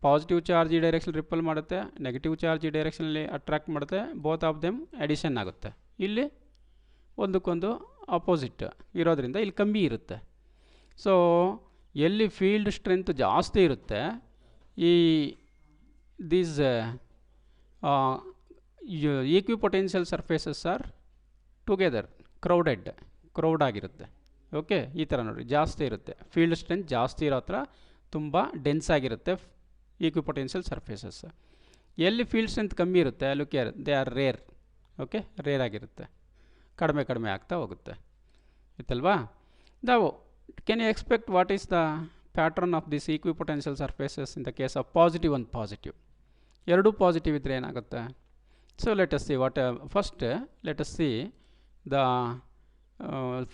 ಪಾಸಿಟಿವ್ ಚಾರ್ಜ್ ಈ ಡೈರೆಕ್ಷನ್ ರಿಪಲ್ ಮಾಡುತ್ತೆ, ನೆಗೆಟಿವ್ ಚಾರ್ಜ್ ಈ ಡೈರೆಕ್ಷನಲ್ಲಿ ಅಟ್ರಾಕ್ಟ್ ಮಾಡುತ್ತೆ, ಬೋತ್ ಆಫ್ ದೆಮ್ ಅಡಿಷನ್ ಆಗುತ್ತೆ. ಇಲ್ಲಿ ಒಂದಕ್ಕೊಂದು ಅಪೋಸಿಟ್ ಇರೋದ್ರಿಂದ ಇಲ್ಲಿ ಕಮ್ಮಿ ಇರುತ್ತೆ. ಸೊ ಎಲ್ಲಿ ಫೀಲ್ಡ್ ಸ್ಟ್ರೆಂತ್ ಜಾಸ್ತಿ ಇರುತ್ತೆ, ಈ these equipotential surfaces R together crowd ಆಗಿರುತ್ತೆ. ಓಕೆ, ಈ ಥರ ನೋಡಿ, ಜಾಸ್ತಿ ಇರುತ್ತೆ ಫೀಲ್ಡ್ ಸ್ಟ್ರೆಂತ್, ಜಾಸ್ತಿ ಇರೋ ಹತ್ರ ತುಂಬ ಡೆನ್ಸ್ ಆಗಿರುತ್ತೆ ಈಕ್ವಿಪೊಟೆನ್ಷಿಯಲ್ ಸರ್ಫೇಸಸ್. ಎಲ್ಲಿ ಫೀಲ್ಡ್ ಸ್ಟ್ರೆಂತ್ ಕಮ್ಮಿ ಇರುತ್ತೆ, look here, they are rare. Okay, rare ಆಗಿರುತ್ತೆ, ಕಡಿಮೆ ಆಗ್ತಾ ಹೋಗುತ್ತೆ, ಇತ್ತಲ್ವಾ? ನಾವು can you expect what is the pattern of this equipotential surfaces in the case of positive and positive? ಎರಡೂ ಪಾಸಿಟಿವ್ ಇದ್ದರೆ ಏನಾಗುತ್ತೆ? So let us see what first let us see the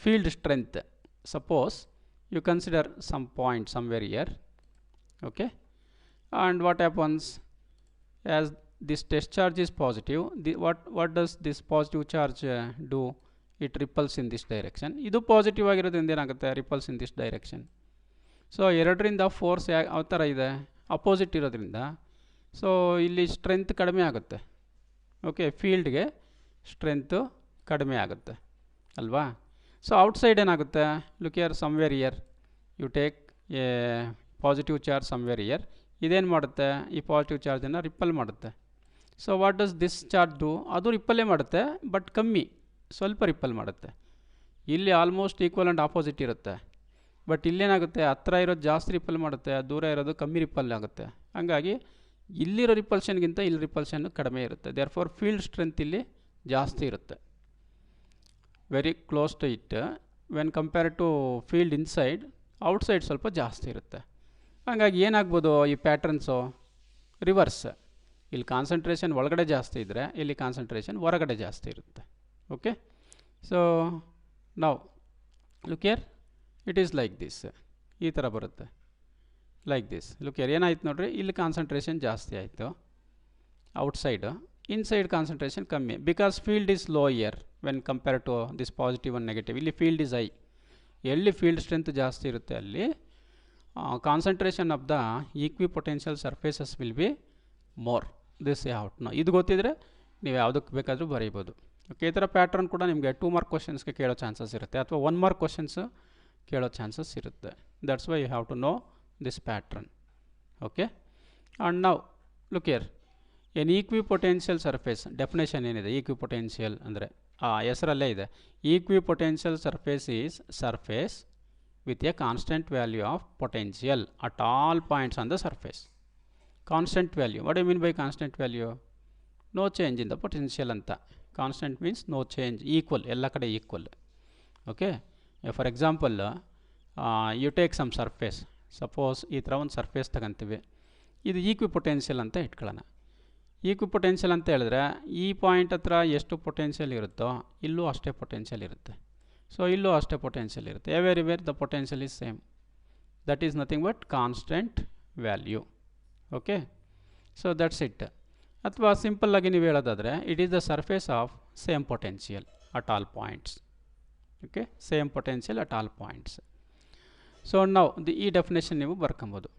field strength. Suppose you consider some point somewhere here, okay, and what happens, as this test charge is positive, what does this positive charge do? It repels in this direction. ಇದು positive ಆಗಿರೋದ್ರಿಂದ ಏನಾಗುತ್ತೆ, repels in this direction. So ಎರಡರಿಂದ force ಯಾವ ಥರ ಇದೆ, opposite ಇರೋದ್ರಿಂದ so ಇಲ್ಲಿ strength ಕಡಿಮೆ ಆಗುತ್ತೆ. ಓಕೆ, ಫೀಲ್ಡ್ಗೆ ಸ್ಟ್ರೆಂತು ಕಡಿಮೆ ಆಗುತ್ತೆ ಅಲ್ವಾ? ಸೊ ಔಟ್ಸೈಡ್ ಏನಾಗುತ್ತೆ, look here, somewhere here you take a positive charge somewhere here. ಇದೇನು ಮಾಡುತ್ತೆ, ಈ ಪಾಸಿಟಿವ್ ಚಾರ್ಜನ್ನು ರಿಪಲ್ ಮಾಡುತ್ತೆ. So what does this charge do? ಅದು ರಿಪಲ್ಲೇ ಮಾಡುತ್ತೆ, ಬಟ್ ಕಮ್ಮಿ, ಸ್ವಲ್ಪ ರಿಪಲ್ ಮಾಡುತ್ತೆ. ಇಲ್ಲಿ ಆಲ್ಮೋಸ್ಟ್ ಈಕ್ವಲ್ ಆ್ಯಂಡ್ ಆಪೋಸಿಟ್ ಇರುತ್ತೆ. ಬಟ್ ಇಲ್ಲೇನಾಗುತ್ತೆ, ಹತ್ರ ಇರೋದು ಜಾಸ್ತಿ ರಿಪಲ್ ಮಾಡುತ್ತೆ, ದೂರ ಇರೋದು ಕಮ್ಮಿ ರಿಪಲ್ ಆಗುತ್ತೆ. ಹಾಗಾಗಿ ಇಲ್ಲಿರೋ ರಿಪಲ್ಷನ್ಗಿಂತ ಇಲ್ಲಿ ರಿಪಲ್ಷನ್ ಕಡಿಮೆ ಇರುತ್ತೆ. ದೇರ್ ಫಾರ್ ಫೀಲ್ಡ್ ಸ್ಟ್ರೆಂತ್ ಇಲ್ಲಿ ಜಾಸ್ತಿ ಇರುತ್ತೆ, very close to it. When compare to field inside, outside ಸ್ವಲ್ಪ ಜಾಸ್ತಿ ಇರುತ್ತೆ. ಹಾಗಾಗಿ ಏನಾಗ್ಬೋದು, ಈ ಪ್ಯಾಟ್ರನ್ಸು ರಿವರ್ಸ್. ಇಲ್ಲಿ ಕಾನ್ಸಂಟ್ರೇಷನ್ ಒಳಗಡೆ ಜಾಸ್ತಿ ಇದ್ದರೆ ಇಲ್ಲಿ ಕಾನ್ಸಂಟ್ರೇಷನ್ ಹೊರಗಡೆ ಜಾಸ್ತಿ ಇರುತ್ತೆ. ಓಕೆ, ಸೊ ನಾವು look here, it is like this, ಈ ಥರ ಬರುತ್ತೆ ಲೈಕ್ ದಿಸ್. ಲುಕ್ ಹಿಯರ್, ಏನಾಯ್ತು ನೋಡ್ರಿ, ಇಲ್ಲಿ ಕಾನ್ಸಂಟ್ರೇಷನ್ ಜಾಸ್ತಿ ಆಯಿತು ಔಟ್ಸೈಡ್, ಇನ್ಸೈಡ್ ಕಾನ್ಸಂಟ್ರೇಷನ್ ಕಮ್ಮಿ, because field is low here when compare to this positive and negative. ಇಲ್ಲಿ ಫೀಲ್ಡ್ ಈಸ್ ಹೈ, ಎಲ್ಲಿ ಫೀಲ್ಡ್ ಸ್ಟ್ರೆಂತ್ ಜಾಸ್ತಿ ಇರುತ್ತೆ ಅಲ್ಲಿ concentration of the equipotential surfaces will be more. This out know, ಇದು ಗೊತ್ತಿದ್ರೆ ನೀವು ಯಾವುದಕ್ಕೆ ಬೇಕಾದರೂ ಬರೀಬೋದು. ಓಕೆ, ಈ ಥರ ಪ್ಯಾಟ್ರನ್ ಕೂಡ ನಿಮಗೆ 2 ಮಾರ್ಕ್ ಕ್ವಶನ್ಸ್ಗೆ ಕೇಳೋ ಚಾನ್ಸಸ್ ಇರುತ್ತೆ, ಅಥವಾ 1 ಮಾರ್ಕ್ ಕ್ವಶನ್ಸ್ ಕೇಳೋ ಚಾನ್ಸಸ್ ಇರುತ್ತೆ. That's why you have to know this pattern. Okay, and ನಾವು look here, an equipotential surface definition ಏನಿದೆ, ಈಕ್ವಿ ಪೊಟೆನ್ಷಿಯಲ್ ಅಂದರೆ ಹೆಸರಲ್ಲೇ ಇದೆ, equipotential surface is surface with a constant value of potential at all points on the surface. Constant value, what do you mean by constant value? No change in the potential anta. Constant means no change, equal, ella kade equal. Okay, for example you take some surface, suppose ee thara ಒಂದು surface ತಗೊಂತೀವಿ, ಇದು ಈಕ್ವಿ potential ಅಂತ ಇಟ್ಕೊಳ್ಳೋಣ. ಈಕ್ವಿ potential ಅಂತ ಹೇಳಿದ್ರೆ ಈ point ಹತ್ರ ಎಷ್ಟು potential ಇರುತ್ತೋ ಇಲ್ಲೂ ಅಷ್ಟೇ ಪೊಟೆನ್ಷಿಯಲ್ ಇರುತ್ತೆ. ಸೊ ಇಲ್ಲೂ ಅಷ್ಟೇ ಪೊಟೆನ್ಷಿಯಲ್ ಇರುತ್ತೆ. Everywhere the potential is same. That is nothing but constant value. Okay, so that's it. ಅಥವಾ ಸಿಂಪಲ್ಲಾಗಿ ನೀವು ಹೇಳೋದಾದರೆ it is the surface of same potential at all points. Okay, same potential at all points. So ನಾವು ಈ definition ನೀವು ಬರ್ಕೊಬೋದು.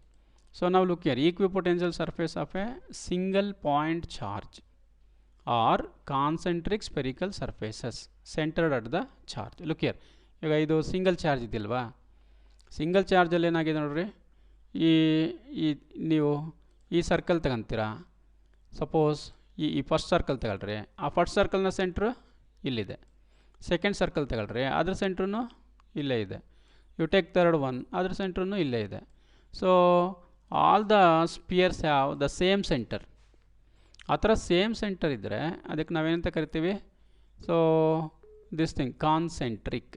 So ನಾವು look here, equipotential surface of a single point charge are concentric spherical surfaces centred at the charge. Look here, ಈಗ ಇದು single charge ಇದೆಯಲ್ವಾ, single ಚಾರ್ಜಲ್ಲಿ ಏನಾಗಿದೆ ನೋಡ್ರಿ, ಈ ನೀವು ಈ ಸರ್ಕಲ್ ತಗೊಂತೀರಾ, ಸಪೋಸ್ ಈ ಫಸ್ಟ್ ಸರ್ಕಲ್ ತಗೊಳ್ರಿ, ಆ ಫಸ್ಟ್ ಸರ್ಕಲ್ನ ಸೆಂಟ್ರು ಇಲ್ಲಿದೆ. ಸೆಕೆಂಡ್ ಸರ್ಕಲ್ ತಗೊಳ್ರಿ, ಅದ್ರ ಸೆಂಟ್ರೂ ಇಲ್ಲೇ ಇದೆ. ಯು ಟೇಕ್ ಥರ್ಡ್ ಒನ್, ಅದ್ರ ಸೆಂಟ್ರೂ ಇಲ್ಲೇ ಇದೆ. So all the spheres have the same centre. ಆ ಥರ ಸೇಮ್ ಸೆಂಟರ್ ಇದ್ದರೆ ಅದಕ್ಕೆ ನಾವೇನಂತ ಕರಿತೀವಿ, so this thing concentric.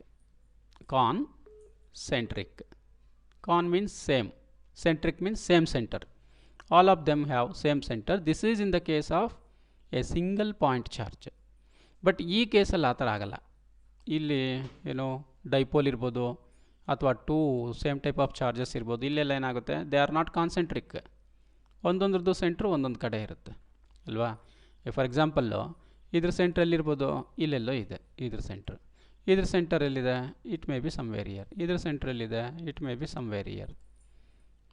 Con means same, centric means same centre. All of them have same centre. This is in the case of a single point charge. But ಈ ಕೇಸಲ್ಲಿ ಆ ಥರ ಆಗಲ್ಲ. ಇಲ್ಲಿ ಏನೋ ಡೈಪೋಲ್ ಇರ್ಬೋದು ಅಥವಾ 2 ಸೇಮ್ ಟೈಪ್ ಆಫ್ ಚಾರ್ಜಸ್ ಇರ್ಬೋದು. ಇಲ್ಲೆಲ್ಲ ಏನಾಗುತ್ತೆ, ದೇ ಆರ್ ನಾಟ್ ಕಾನ್ಸೆಂಟ್ರಿಕ್. ಒಂದೊಂದ್ರದ್ದು ಸೆಂಟ್ರು ಒಂದೊಂದು ಕಡೆ ಇರುತ್ತೆ ಅಲ್ವಾ. ಫಾರ್ ಎಕ್ಸಾಂಪಲ್ಲು ಇದ್ರ ಸೆಂಟ್ರಲ್ಲಿರ್ಬೋದು, ಇಲ್ಲೆಲ್ಲೋ ಇದೆ ಇದ್ರ ಸೆಂಟ್ರ್. ಇದ್ರ ಸೆಂಟರ್ ಎಲ್ಲಿದೆ, it may be somewhere here. ಇದ್ರ ಸೆಂಟ್ರಲ್ಲಿದೆ, it may be somewhere here.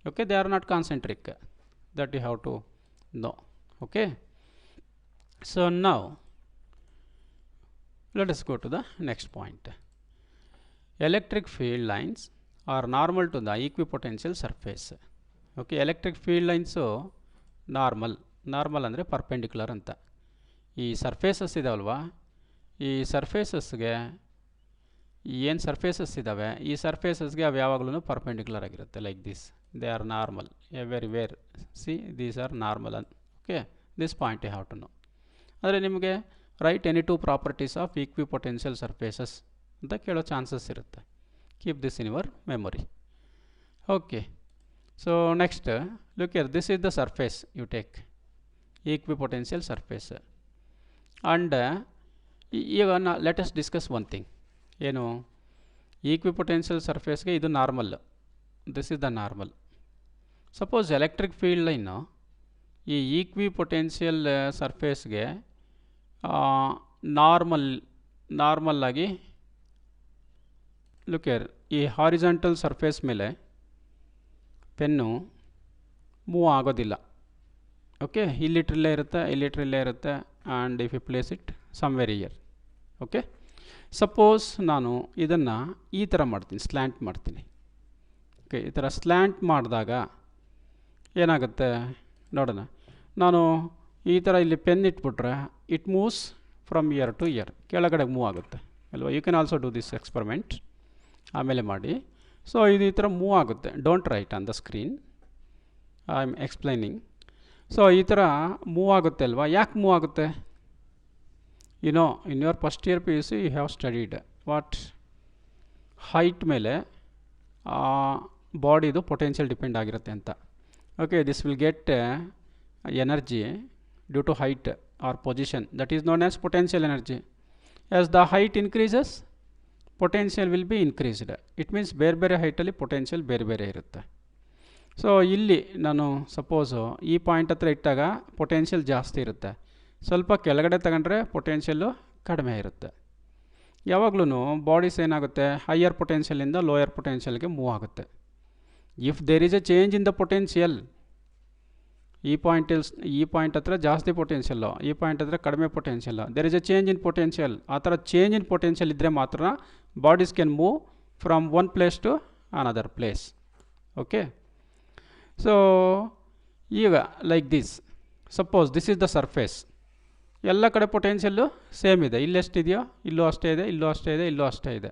Okay, they are not concentric. That you have to know. Okay, so now let us go to the next point. Electric field lines are normal to the equipotential surface. Okay, electric field lines normal ಅಂದರೆ perpendicular ಅಂತ. ಈ surfaces ಇದಾವಲ್ವಾ, ಈ ಸರ್ಫೇಸಸ್ಗೆ ಏನು surfaces ಇದ್ದಾವೆ, ಈ ಸರ್ಫೇಸಸ್ಗೆ ಅವು ಯಾವಾಗಲೂ perpendicular ಆಗಿರುತ್ತೆ. Like this, they are normal everywhere. See, these are normal. Okay, this point you have to know. ಆದರೆ ನಿಮಗೆ write any 2 properties of equipotential surfaces ಅಂತ ಕೇಳೋ ಚಾನ್ಸಸ್ ಇರುತ್ತೆ. Keep this in your memory. Okay, so next look here, this is the surface you take, equipotential surface. And ಈಗ let us discuss one thing. ಏನು, equipotential ಸರ್ಫೇಸ್ಗೆ ಇದು normal, this is the normal. Suppose electric field line ಈ equipotential ಸರ್ಫೇಸ್ಗೆ ನಾರ್ಮಲ್ಲಾಗಿ look here, ಈ horizontal surface ಮೇಲೆ pen move ಆಗೋದಿಲ್ಲ. ಓಕೆ, ಇಲ್ಲಿಟ್ರಲ್ಲೇ ಇರುತ್ತೆ and if you place it somewhere here. Okay, suppose ನಾನು ಇದನ್ನು ಈ ಥರ ಮಾಡ್ತೀನಿ, ಸ್ಲ್ಯಾಂಟ್ ಮಾಡ್ತೀನಿ. ಓಕೆ, ಈ ಥರ ಸ್ಲ್ಯಾಂಟ್ ಮಾಡಿದಾಗ ಏನಾಗುತ್ತೆ ನೋಡೋಣ. ನಾನು ಈ ಥರ ಇಲ್ಲಿ ಪೆನ್ ಇಟ್ಬಿಟ್ರೆ it moves from here to here, ಕೆಳಗಡೆ ಮೂವ್ ಆಗುತ್ತೆ ಅಲ್ವಾ. You can also do this experiment, ಆಮೇಲೆ ಮಾಡಿ. ಸೊ ಇದು ಈ ಥರ ಮೂವ್ ಆಗುತ್ತೆ. Don't write on the screen, I am explaining. So ಈ ಥರ ಮೂವ್ ಆಗುತ್ತೆ ಅಲ್ವಾ. ಯಾಕೆ ಮೂವ್ ಆಗುತ್ತೆ? In your first year PUC you have studied what, height ಮೇಲೆ ಬಾಡಿದು ಪೊಟೆನ್ಷಿಯಲ್ ಡಿಪೆಂಡ್ ಆಗಿರುತ್ತೆ ಅಂತ. Okay, this will get energy due to height or position, that is known as potential energy. As the height increases, potential will be increased. It means ಬೇರೆ ಬೇರೆ ಹೈಟಲ್ಲಿ potential ಬೇರೆ ಬೇರೆ ಇರುತ್ತೆ. So ಇಲ್ಲಿ ನಾನು ಸಪೋಸು ಈ ಪಾಯಿಂಟ್ ಹತ್ರ ಇಟ್ಟಾಗ ಪೊಟೆನ್ಷಿಯಲ್ ಜಾಸ್ತಿ ಇರುತ್ತೆ, ಸ್ವಲ್ಪ ಕೆಳಗಡೆ ತಗೊಂಡ್ರೆ ಪೊಟೆನ್ಷಿಯಲ್ಲು ಕಡಿಮೆ ಇರುತ್ತೆ. ಯಾವಾಗಲೂ ಬಾಡೀಸ್ ಏನಾಗುತ್ತೆ, ಹೈಯರ್ ಪೊಟೆನ್ಷಿಯಲಿಂದ ಲೋಯರ್ ಪೊಟೆನ್ಷಿಯಲ್ಗೆ ಮೂವ್ ಆಗುತ್ತೆ. If there is a change in the potential, ಈ ಪಾಯಿಂಟ್ ಹತ್ರ ಜಾಸ್ತಿ ಪೊಟೆನ್ಷಿಯಲ್ಲು, ಈ ಪಾಯಿಂಟ್ ಹತ್ರ ಕಡಿಮೆ ಪೊಟೆನ್ಷಿಯಲ್ಲು, there is a change in potential. ಆ ಥರ ಚೇಂಜ್ ಇನ್ ಪೊಟೆನ್ಷಿಯಲ್ ಇದ್ದರೆ ಮಾತ್ರ bodies can move from one place to another place. Okay, so ಈಗ like this, suppose this is the surface, ಎಲ್ಲ ಕಡೆ ಪೊಟೆನ್ಷಿಯಲ್ಲು ಸೇಮ್ ಇದೆ. ಇಲ್ಲೆಷ್ಟಿದೆಯೋ ಇಲ್ಲೂ ಅಷ್ಟೇ ಇದೆ, ಇಲ್ಲೂ ಅಷ್ಟೇ ಇದೆ, ಇಲ್ಲೂ ಅಷ್ಟೇ ಇದೆ.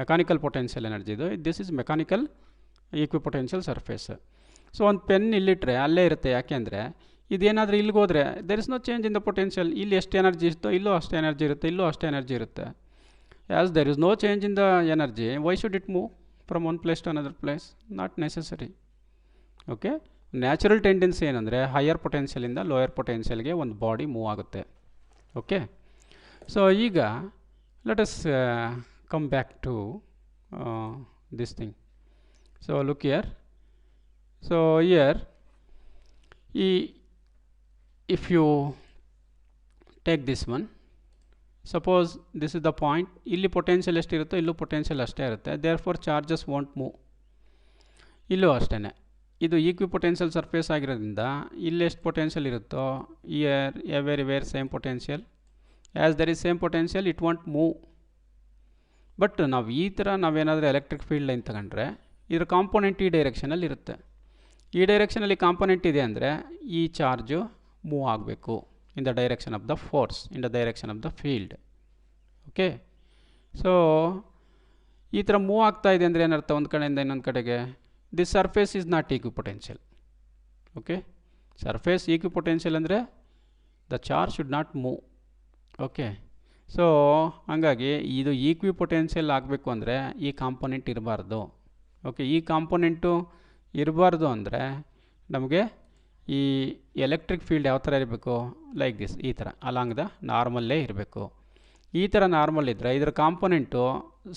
ಮೆಕ್ಯಾನಿಕಲ್ ಪೊಟೆನ್ಷಿಯಲ್ ಎನರ್ಜಿ ಇದು. This is mechanical equipotential surface. So ಒಂದು ಪೆನ್ ಇಲ್ಲಿಟ್ಟರೆ ಅಲ್ಲೇ ಇರುತ್ತೆ, ಯಾಕೆಂದರೆ ಇದೇನಾದರೂ ಇಲ್ಲಿಗೆ ಹೋದರೆ there is no change in the potential. ಇಲ್ಲಿ ಎಷ್ಟು ಎನರ್ಜಿ ಇರುತ್ತೋ ಇಲ್ಲೂ ಅಷ್ಟೇ ಎನರ್ಜಿ ಇರುತ್ತೆ, ಇಲ್ಲೂ ಅಷ್ಟೇ ಎನರ್ಜಿ ಇರುತ್ತೆ. As there is no change in the energy, why should it move from one place to another place? Not necessary. Okay, natural tendency ಏನಂದರೆ ಹೈಯರ್ ಪೊಟೆನ್ಷಿಯಲಿಂದ ಲೋಯರ್ ಪೊಟೆನ್ಷಿಯಲ್ಗೆ ಒಂದು ಬಾಡಿ ಮೂವ್ ಆಗುತ್ತೆ. ಓಕೆ, ಸೊ ಈಗ let us come back to this thing. So look here. So here if you take this one, suppose this is the point, ಇಲ್ಲಿ potential ಎಷ್ಟಿರುತ್ತೋ ಇಲ್ಲೂ potential ಅಷ್ಟೇ ಇರುತ್ತೆ, therefore charges won't move. ಇಲ್ಲೂ ಅಷ್ಟೇ, ಇದು equipotential surface ಆಗಿರೋದ್ರಿಂದ ಇಲ್ಲಿ ಎಷ್ಟು ಪೊಟೆನ್ಷಿಯಲ್ ಇರುತ್ತೋ here everywhere same potential. As there is same potential, it won't move. But ನಾವು ಈ ಥರ ನಾವೇನಾದರೂ ಎಲೆಕ್ಟ್ರಿಕ್ ಫೀಲ್ಡ್ ಲೈನ್ ತಗೊಂಡ್ರೆ ಇದ್ರ ಕಾಂಪೊನೆಂಟ್ ಈ ಡೈರೆಕ್ಷನಲ್ಲಿ ಇರುತ್ತೆ. ಈ ಡೈರೆಕ್ಷನಲ್ಲಿ ಕಾಂಪೊನೆಂಟ್ ಇದೆ ಅಂದರೆ ಈ ಚಾರ್ಜು ಮೂವ್ ಆಗಬೇಕು ಇನ್ the direction of the force, in the direction of the field. Okay, so ಈ ಥರ ಮೂವ್ ಆಗ್ತಾ ಇದೆ ಅಂದರೆ ಏನರ್ಥ, ಒಂದು ಕಡೆಯಿಂದ ಇನ್ನೊಂದು ಕಡೆಗೆ. This surface is not equipotential. Okay, surface equipotential ಅಂದರೆ the charge should not move. Okay, so ಹಾಗಾಗಿ ಇದು ಈಕ್ವಿಪೊಟೆನ್ಷಿಯಲ್ ಆಗಬೇಕು ಅಂದರೆ ಈ ಕಾಂಪೊನೆಂಟ್ ಇರಬಾರ್ದು. ಓಕೆ, ಈ ಕಾಂಪೊನೆಂಟು ಇರಬಾರ್ದು ಅಂದರೆ ನಮಗೆ ಈ ಎಲೆಕ್ಟ್ರಿಕ್ ಫೀಲ್ಡ್ ಯಾವ ಥರ ಇರಬೇಕು, ಲೈಕ್ ದಿಸ್, ಈ ಥರ ಅಲಾಂಗ್ ದ ನಾರ್ಮಲ್ಲೇ ಇರಬೇಕು. ಈ ಥರ ನಾರ್ಮಲ್ ಇದ್ದರೆ ಇದರ ಕಾಂಪೊನೆಂಟು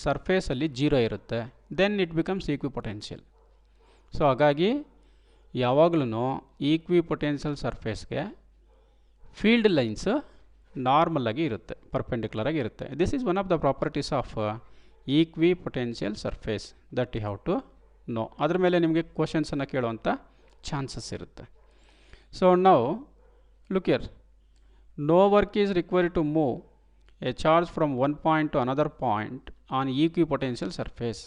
ಸರ್ಫೇಸಲ್ಲಿ ಜೀರೋ ಇರುತ್ತೆ, then it becomes equipotential. So ಹಾಗಾಗಿ ಯಾವಾಗಲೂ ಈಕ್ವಿಪೊಟೆನ್ಷಿಯಲ್ ಸರ್ಫೇಸ್ಗೆ ಫೀಲ್ಡ್ ಲೈನ್ಸ್ ನಾರ್ಮಲಾಗಿ ಇರುತ್ತೆ, ಪರ್ಪೆಂಡಿಕ್ಯುಲರಾಗಿ ಇರುತ್ತೆ. This is one of the properties of equipotential surface that you have to know. ಅದ್ರ ಮೇಲೆ ನಿಮಗೆ ಕ್ವಶನ್ಸನ್ನು ಕೇಳುವಂಥ ಚಾನ್ಸಸ್ ಇರುತ್ತೆ. So now look here, no work is required to move a charge from one point to another point on equipotential surface.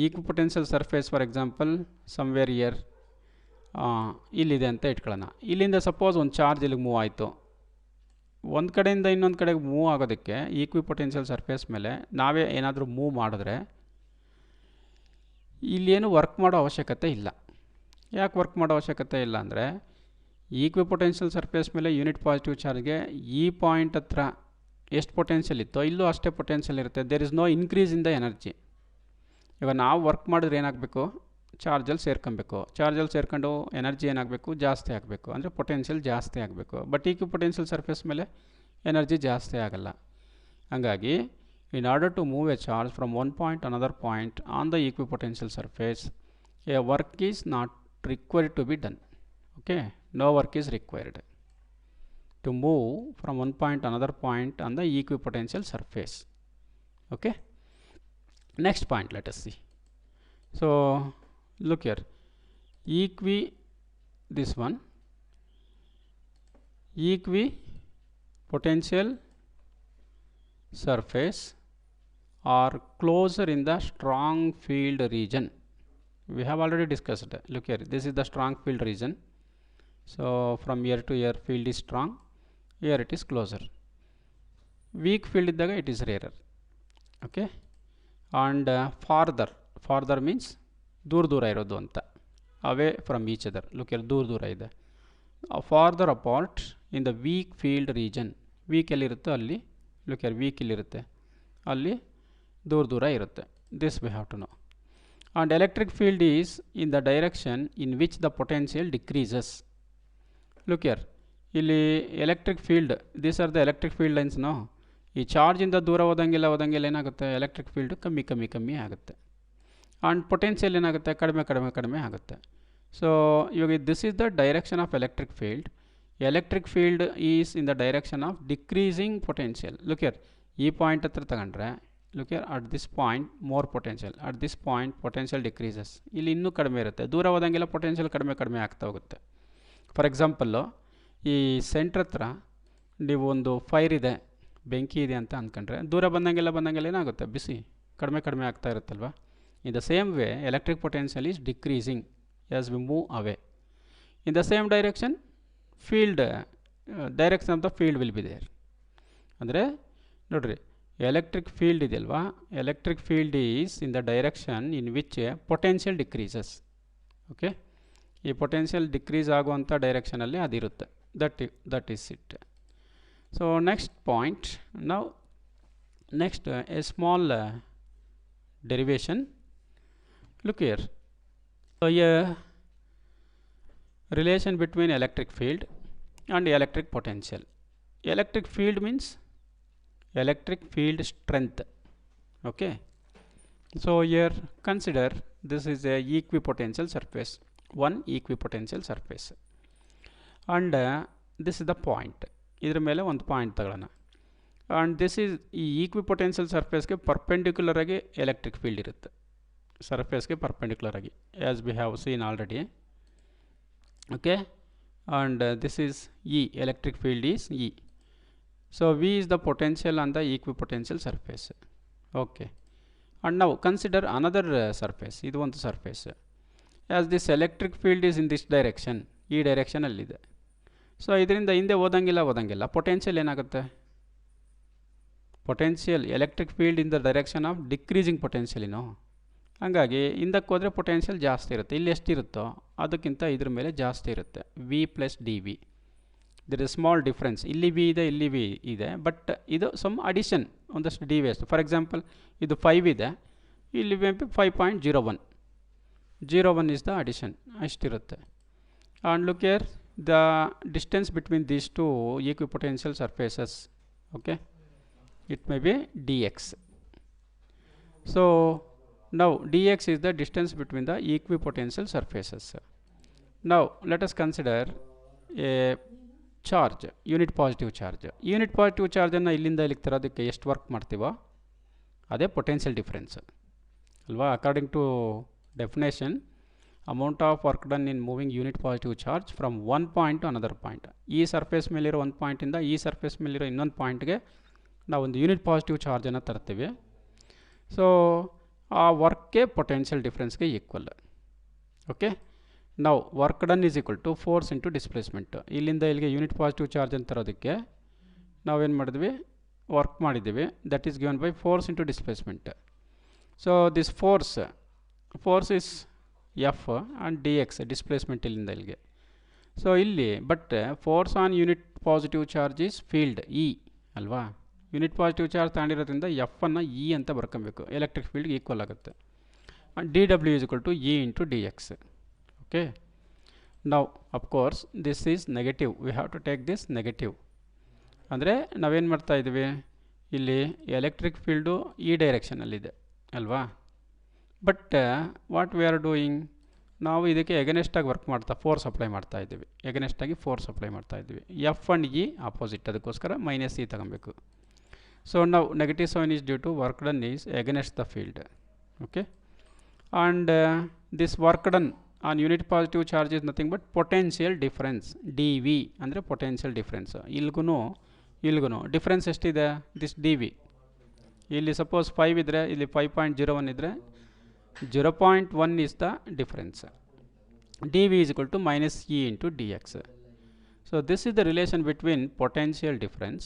Equipotential surface for example somewhere here ಇಲ್ಲಿದೆ ಅಂತ ಇಟ್ಕೊಳ್ಳೋಣ. ಇಲ್ಲಿಂದ ಸಪೋಸ್ ಒಂದು ಚಾರ್ಜ್ ಇಲ್ಲಿಗೆ ಮೂವ್ ಆಯಿತು. ಒಂದು ಕಡೆಯಿಂದ ಇನ್ನೊಂದು ಕಡೆಗೆ ಮೂವ್ ಆಗೋದಕ್ಕೆ ಈಕ್ವಿಪೊಟೆನ್ಷಿಯಲ್ ಸರ್ಫೇಸ್ ಮೇಲೆ ನಾವೇ ಏನಾದರೂ ಮೂವ್ ಮಾಡಿದ್ರೆ ಇಲ್ಲೇನು ವರ್ಕ್ ಮಾಡೋ ಅವಶ್ಯಕತೆ ಇಲ್ಲ. ಯಾಕೆ ವರ್ಕ್ ಮಾಡೋ ಅವಶ್ಯಕತೆ ಇಲ್ಲ ಅಂದರೆ ಈಕ್ವಿಪೊಟೆನ್ಷಿಯಲ್ ಸರ್ಫೇಸ್ ಮೇಲೆ ಯೂನಿಟ್ ಪಾಸಿಟಿವ್ ಚಾರ್ಜ್ಗೆ ಈ ಪಾಯಿಂಟ್ ಹತ್ರ ಎಷ್ಟು ಪೊಟೆನ್ಷಿಯಲ್ ಇತ್ತೋ ಇಲ್ಲೂ ಅಷ್ಟೇ ಪೊಟೆನ್ಷಿಯಲ್ ಇರುತ್ತೆ. There is no increase in the energy. ಇವಾಗ ನಾವು ವರ್ಕ್ ಮಾಡಿದ್ರೆ ಏನಾಗಬೇಕು, ಚಾರ್ಜಲ್ಲಿ ಸೇರ್ಕೊಬೇಕು. ಚಾರ್ಜಲ್ಲಿ ಸೇರ್ಕೊಂಡು ಎನರ್ಜಿ ಏನಾಗಬೇಕು, ಜಾಸ್ತಿ ಆಗಬೇಕು, ಅಂದರೆ ಪೊಟೆನ್ಷಿಯಲ್ ಜಾಸ್ತಿ ಆಗಬೇಕು. ಬಟ್ ಈಕ್ವಿಪೊಟೆನ್ಷಿಯಲ್ ಸರ್ಫೇಸ್ ಮೇಲೆ ಎನರ್ಜಿ ಜಾಸ್ತಿ ಆಗಲ್ಲ. ಹಾಗಾಗಿ in order to move a charge from one point to another point on the equipotential surface, a work is not required to be done. Okay, no work is required to move from one point to another point on the equipotential surface. Okay, next point let us see. So look here, this one equipotential surface are closer in the strong field region. We have already discussed. Look here, this is the strong field region. So from here to here field is strong, here it is closer. Weak field iddaga it is rarer. Okay, and farther means ದೂರ ಇರೋದು ಅಂತ, away from each other. Look here, ದೂರ ಇದೆ. farther apart in the weak field region. weak ಎಲ್ಲಿರುತ್ತೋ ಅಲ್ಲಿ, look here, weak ಇಲ್ಲಿರುತ್ತೆ, ಅಲ್ಲಿ ದೂರ ಇರುತ್ತೆ. This we have to know. And electric field is in the direction in which the potential decreases. Look here, ಇಲ್ಲಿ electric field, these are the electric field ಲೈನ್ಸ್ನು. ಈ ಚಾರ್ಜಿಂದ ದೂರ ಹೋದಂಗೆಲ್ಲ ಏನಾಗುತ್ತೆ, ಎಲೆಕ್ಟ್ರಿಕ್ ಫೀಲ್ಡ್ ಕಮ್ಮಿ ಆಗುತ್ತೆ. ಆ್ಯಂಡ್ ಪೊಟೆನ್ಷಿಯಲ್ ಏನಾಗುತ್ತೆ, ಕಡಿಮೆ ಆಗುತ್ತೆ. ಸೊ ಇವಾಗ this is the direction of electric field. Electric field is in the direction of decreasing potential. Look here, ಈ ಪಾಯಿಂಟ್ ಹತ್ರ ತಗೊಂಡ್ರೆ look here, at this point more potential, at this point potential decreases. ಇಲ್ಲಿ ಇನ್ನೂ ಕಡಿಮೆ ಇರುತ್ತೆ, ದೂರ ಹೋದಂಗೆಲ್ಲ potential ಕಡಿಮೆ ಆಗ್ತಾ ಹೋಗುತ್ತೆ. ಫಾರ್ ಎಕ್ಸಾಂಪಲ್ಲು, ಈ ಸೆಂಟ್ರ್ ಹತ್ರ ನೀವು ಒಂದು ಫೈರ್ ಇದೆ, ಬೆಂಕಿ ಇದೆ ಅಂತ ಅಂದ್ಕೊಂಡ್ರೆ ದೂರ ಬಂದಂಗೆಲ್ಲ ಏನಾಗುತ್ತೆ, ಬಿಸಿ ಕಡಿಮೆ ಆಗ್ತಾ ಇರುತ್ತಲ್ವ. In the same way electric potential is decreasing as we move away. In the same direction field, direction of the field will be there. ಅಂದರೆ ನೋಡಿರಿ, ಎಲೆಕ್ಟ್ರಿಕ್ ಫೀಲ್ಡ್ ಇದೆಯಲ್ವಾ, electric field is in the direction in which potential decreases. Okay, ಈ potential decrease ಆಗುವಂಥ ಡೈರೆಕ್ಷನಲ್ಲಿ ಅದಿರುತ್ತೆ. That is it. So next point, ನಾವು next a small derivation. Look here, so a relation between electric field and electric potential. Electric field means electric field strength. Okay, so here consider this is a equipotential surface, one equipotential surface, and this is the point. ಇದರ ಮೇಲೆ ಒಂದು point ತಗೊಳ್ಳೋಣ. And this is, ಈ equipotential ಸರ್ಫೇಸ್ಗೆ perpendicular ಆಗಿ electric field ಇರುತ್ತೆ, ಸರ್ಫೇಸ್ಗೆ perpendicular ಆಗಿ, as we have seen already. Okay, and this is E, electric field is E. So we is the potential on the equipotential surface. Okay, and ನಾವು consider another surface. ಇದು ಒಂದು surface. As this electric field is in this direction, ಈ ಡೈರೆಕ್ಷನಲ್ಲಿದೆ. So ಇದರಿಂದ ಹಿಂದೆ ಹೋದಂಗೆಲ್ಲ potential ಏನಾಗುತ್ತೆ, potential electric field in the direction of decreasing ಪೊಟೆನ್ಷಿಯಲಿನೋ. ಹಾಗಾಗಿ ಹಿಂದಕ್ಕೆ ಹೋದರೆ ಪೊಟೆನ್ಷಿಯಲ್ ಜಾಸ್ತಿ ಇರುತ್ತೆ. ಇಲ್ಲಿ ಎಷ್ಟಿರುತ್ತೋ ಅದಕ್ಕಿಂತ ಇದ್ರ ಮೇಲೆ ಜಾಸ್ತಿ ಇರುತ್ತೆ, V plus D V. There is small difference. ಇಲ್ಲಿ ವಿ ಇದೆ, ಇಲ್ಲಿ ವಿ ಇದೆ, ಬಟ್ ಇದು ಸಮ್ ಅಡಿಷನ್, ಒಂದಷ್ಟು ಡಿ ವಿ ಅಷ್ಟು. ಫಾರ್ ಎಕ್ಸಾಂಪಲ್, ಇದು 5 ಇದೆ, ಇಲ್ಲಿ 5.01, 01 ಇಸ್ ದ ಅಡಿಷನ್, ಅಷ್ಟಿರುತ್ತೆ. And look here, the distance between these two equipotential surfaces, okay, it may be dx. So now dx is the distance between the equipotential surfaces. Now let us consider a charge, unit positive charge. Unit positive charge ಅನ್ನು ಇಲ್ಲಿಂದ ಇಲ್ಲಿಗೆ ತರೋದಕ್ಕೆ ಎಷ್ಟು work ಮಾಡ್ತೀವೋ ಅದೇ potential difference ಅಲ್ವಾ. According to definition, amount of work done in moving unit positive charge from one point to another point. ಈ surface ಮೇಲಿರೋ ಒಂದು ಪಾಯಿಂಟಿಂದ ಈ ಸರ್ಫೇಸ್ ಮೇಲಿರೋ ಇನ್ನೊಂದು ಪಾಯಿಂಟ್ಗೆ ನಾವು ಒಂದು ಯೂನಿಟ್ ಪಾಸಿಟಿವ್ ಚಾರ್ಜನ್ನು ತರ್ತೀವಿ. ಸೊ ಆ ವರ್ಕ್ಗೆ ಪೊಟೆನ್ಷಿಯಲ್ ಡಿಫ್ರೆನ್ಸ್ಗೆ ಈಕ್ವಲ್. ಓಕೆ, ನಾವು work done is equal to force into displacement. ಇಲ್ಲಿಂದ ಇಲ್ಲಿಗೆ ಯೂನಿಟ್ ಪಾಸಿಟಿವ್ ಚಾರ್ಜ್ ಅಂತ ತರೋದಕ್ಕೆ ನಾವೇನು ಮಾಡಿದ್ವಿ, ವರ್ಕ್ ಮಾಡಿದ್ದೀವಿ, that is given by force into displacement. So this force is F and D X, displacement ಇಲ್ಲಿಂದ ಇಲ್ಲಿಗೆ. ಸೊ ಇಲ್ಲಿ but force on unit positive charge is field E ಅಲ್ವಾ. ಯೂನಿಟ್ ಪಾಸಿಟಿವ್ ಚಾರ್ಜ್ ತಗೊಂಡಿರೋದ್ರಿಂದ ಎಫ್ ಅನ್ನು ಇ ಅಂತ ಬರ್ಕೊಬೇಕು, ಎಲೆಕ್ಟ್ರಿಕ್ ಫೀಲ್ಡ್ಗೆ ಈಕ್ವಲ್ ಆಗುತ್ತೆ. And D W is equal to E into D X. Okay, ನಾವು of course this is negative, we have to take this negative. ಅಂದರೆ ನಾವೇನು ಮಾಡ್ತಾ ಇದ್ದೀವಿ, ಇಲ್ಲಿ ಎಲೆಕ್ಟ್ರಿಕ್ ಫೀಲ್ಡು ಈ ಡೈರೆಕ್ಷನಲ್ಲಿದೆ ಅಲ್ವಾ. But what we are doing, ನಾವು ಇದಕ್ಕೆ ಎಗನೆಸ್ಟಾಗಿ ವರ್ಕ್ ಫೋರ್ಸ್ ಅಪ್ಲೈ ಮಾಡ್ತಾ ಇದ್ದೀವಿ, ಎಗನೆಸ್ಟಾಗಿ ಫೋರ್ಸ್ ಅಪ್ಲೈ ಮಾಡ್ತಾ ಇದ್ದೀವಿ. ಎಫ್ ಆ್ಯಂಡ್ ಇ ಆಪೋಸಿಟ್, ಅದಕ್ಕೋಸ್ಕರ ಮೈನಸ್ ಇ ತಗೊಬೇಕು. ಸೊ ನಾವು negative sign is due to work done is against the field. Okay, and this work done on unit positive charge is nothing but potential difference, D V ಅಂದರೆ potential difference. ಇಲ್ಗೂ difference ಎಷ್ಟಿದೆ, this D V. ಇಲ್ಲಿ suppose 5 ಇದ್ದರೆ, ಇಲ್ಲಿ 5.01 ಇದ್ದರೆ 0.1 is the difference. dv is equal to minus e into dx. So this is the relation between potential difference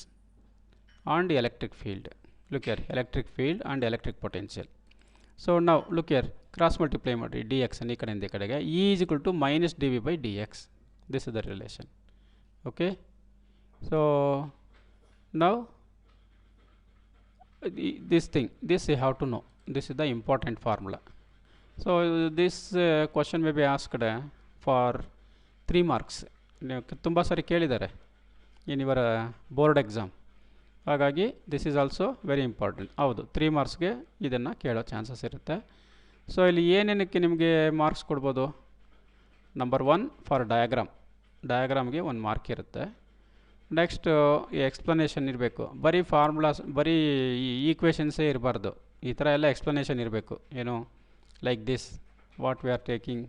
and electric field. Look here, electric field and electric potential. So now look here, cross multiply ಮಾಡಿ dx ಅನ್ನು ಈ ಕಡೆಯಿಂದ ಈ ಕಡೆಗೆ, e is equal to minus dv by dx. This is the relation. Okay, so now this you have to know. This is the important formula. So this question may be asked for 3 marks. ತುಂಬ ಸಾರಿ ಕೇಳಿದ್ದಾರೆ ಇನ್ your board exam. ಹಾಗಾಗಿ this is also very important. ಹೌದು, 3 ಮಾರ್ಕ್ಸ್ಗೆ ಇದನ್ನು ಕೇಳೋ chances ಇರುತ್ತೆ. So ಇಲ್ಲಿ ಏನೇನಕ್ಕೆ ನಿಮಗೆ marks ಕೊಡ್ಬೋದು? ನಂಬರ್ 1 ಫಾರ್ ಡಯಾಗ್ರಾಮ್ಗೆ 1 ಮಾರ್ಕ್ ಇರುತ್ತೆ. ನೆಕ್ಸ್ಟ್ ಎಕ್ಸ್ಪ್ಲನೇಷನ್ ಇರಬೇಕು. ಬರೀ ಫಾರ್ಮುಲಾಸ್, ಬರೀ ಈಕ್ವೇಷನ್ಸೇ ಇರಬಾರ್ದು. ಈ ಥರ ಎಲ್ಲ ಎಕ್ಸ್ಪ್ಲನೇಷನ್ ಇರಬೇಕು. ಏನು, like this, what we are taking,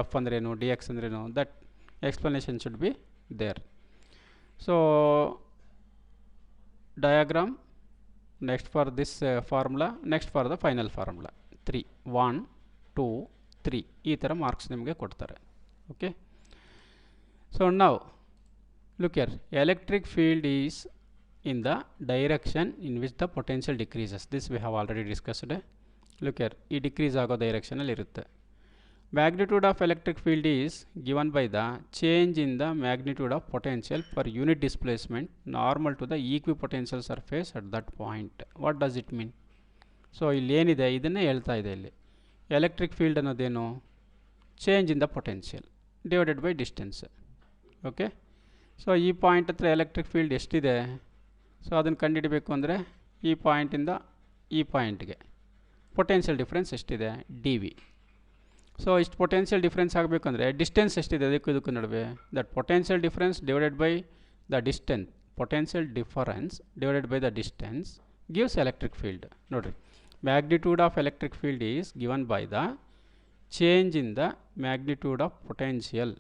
F ಅಂದ್ರೇನು, ಡಿ ಎಕ್ಸ್ ಅಂದ್ರೇನು, that explanation should be there. So diagram, next for this formula, next for the final formula. 3 1 2 3 ಈ ಥರ ಮಾರ್ಕ್ಸ್ ನಿಮಗೆ ಕೊಡ್ತಾರೆ. ಓಕೆ. ಸೊ ನಾವು look here, electric field is in the direction in which the potential decreases. This we have already discussed. Look here, ಈ decrease ಆಗೋ ಡೈರೆಕ್ಷನಲ್ಲಿ ಇರುತ್ತೆ. Magnitude of electric field is given by the change in the magnitude of potential per unit displacement normal to the equipotential surface at that point. What does it mean? So ಇಲ್ಲಿ ಏನಿದೆ ಇದನ್ನೇ ಹೇಳ್ತಾ ಇದೆ. ಇಲ್ಲಿ electric field ಅನ್ನೋದೇನು? Change in the potential divided by distance. Okay. So ಈ point ಹತ್ರ electric field ಎಷ್ಟಿದೆ? ಸೊ ಅದನ್ನು ಕಂಡುಹಿಡಬೇಕು ಅಂದರೆ ಈ ಪಾಯಿಂಟಿಂದ ಈ ಪಾಯಿಂಟ್ಗೆ ಪೊಟೆನ್ಷಿಯಲ್ ಡಿಫ್ರೆನ್ಸ್ ಎಷ್ಟಿದೆ? D V. ಸೊ ಇಷ್ಟು ಪೊಟೆನ್ಷಿಯಲ್ ಡಿಫ್ರೆನ್ಸ್ ಆಗಬೇಕಂದ್ರೆ ಡಿಸ್ಟೆನ್ಸ್ ಎಷ್ಟಿದೆ ಇದಕ್ಕೂ ನಡುವೆ? That potential difference divided by the distance, potential difference divided by the distance gives electric field. ನೋಡಿರಿ, magnitude of electric field is given by the change in the magnitude of potential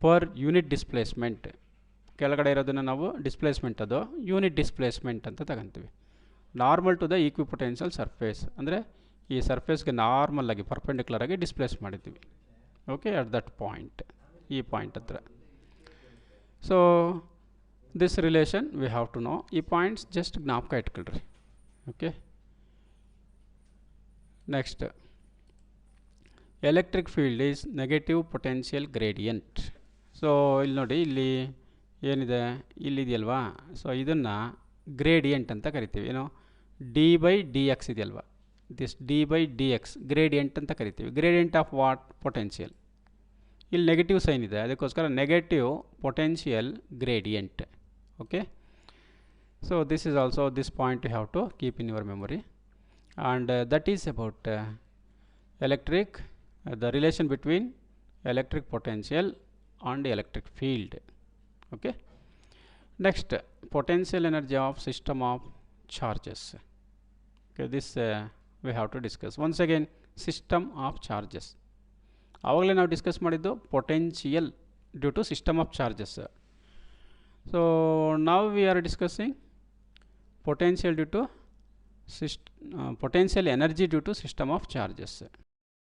per unit displacement. ಕೆಳಗಡೆ ಇರೋದನ್ನು ನಾವು displacement, ಅದು unit displacement ಅಂತ ತಗೊಂತೀವಿ. Normal to the equipotential surface ಅಂದರೆ ಈ ಸರ್ಫೇಸ್ಗೆ ನಾರ್ಮಲ್ ಆಗಿ ಪರ್ಪೆಂಡಿಕ್ಯುಲರ್ ಆಗಿ ಡಿಸ್ಪ್ಲೇಸ್ ಮಾಡಿದ್ದೀವಿ. ಓಕೆ, ಅಟ್ ದಟ್ ಪಾಯಿಂಟ್, ಈ ಪಾಯಿಂಟ್ ಹತ್ರ. So this relation we have to know. ಈ ಪಾಯಿಂಟ್ಸ್ ಜಸ್ಟ್ ಜ್ಞಾಪಕ ಇಟ್ಕೊಳ್ರಿ. Okay. Next, electric field is negative potential gradient. So ಇಲ್ಲಿ ನೋಡಿ, ಇಲ್ಲಿ ಏನಿದೆ, ಇಲ್ಲಿದೆಯಲ್ವಾ? ಸೊ ಇದನ್ನು ಗ್ರೇಡಿಯಂಟ್ ಅಂತ ಕರಿತೀವಿ. ಏನು, ಡಿ ಬೈ ಡಿ ಎಕ್ಸ್ ಇದೆಯಲ್ವಾ? This D by D X gradient ಅಂತ ಕರಿತೀವಿ. Gradient of what? ಪೊಟೆನ್ಷಿಯಲ್. ಇಲ್ಲಿ ನೆಗೆಟಿವ್ ಸೈನ್ ಇದೆ, ಅದಕ್ಕೋಸ್ಕರ negative potential gradient. Okay. So this is also, this point you have to keep in your memory, and that is about electric, the relation between electric potential and electric field. Okay. Next, potential energy of system of charges. Okay, this we have to discuss. Once again, system of charges. ಆವಾಗಲೇ ನಾವು discuss ಮಾಡಿದ್ದು potential due to system of charges. So now we are discussing potential due to potential energy due to system of charges.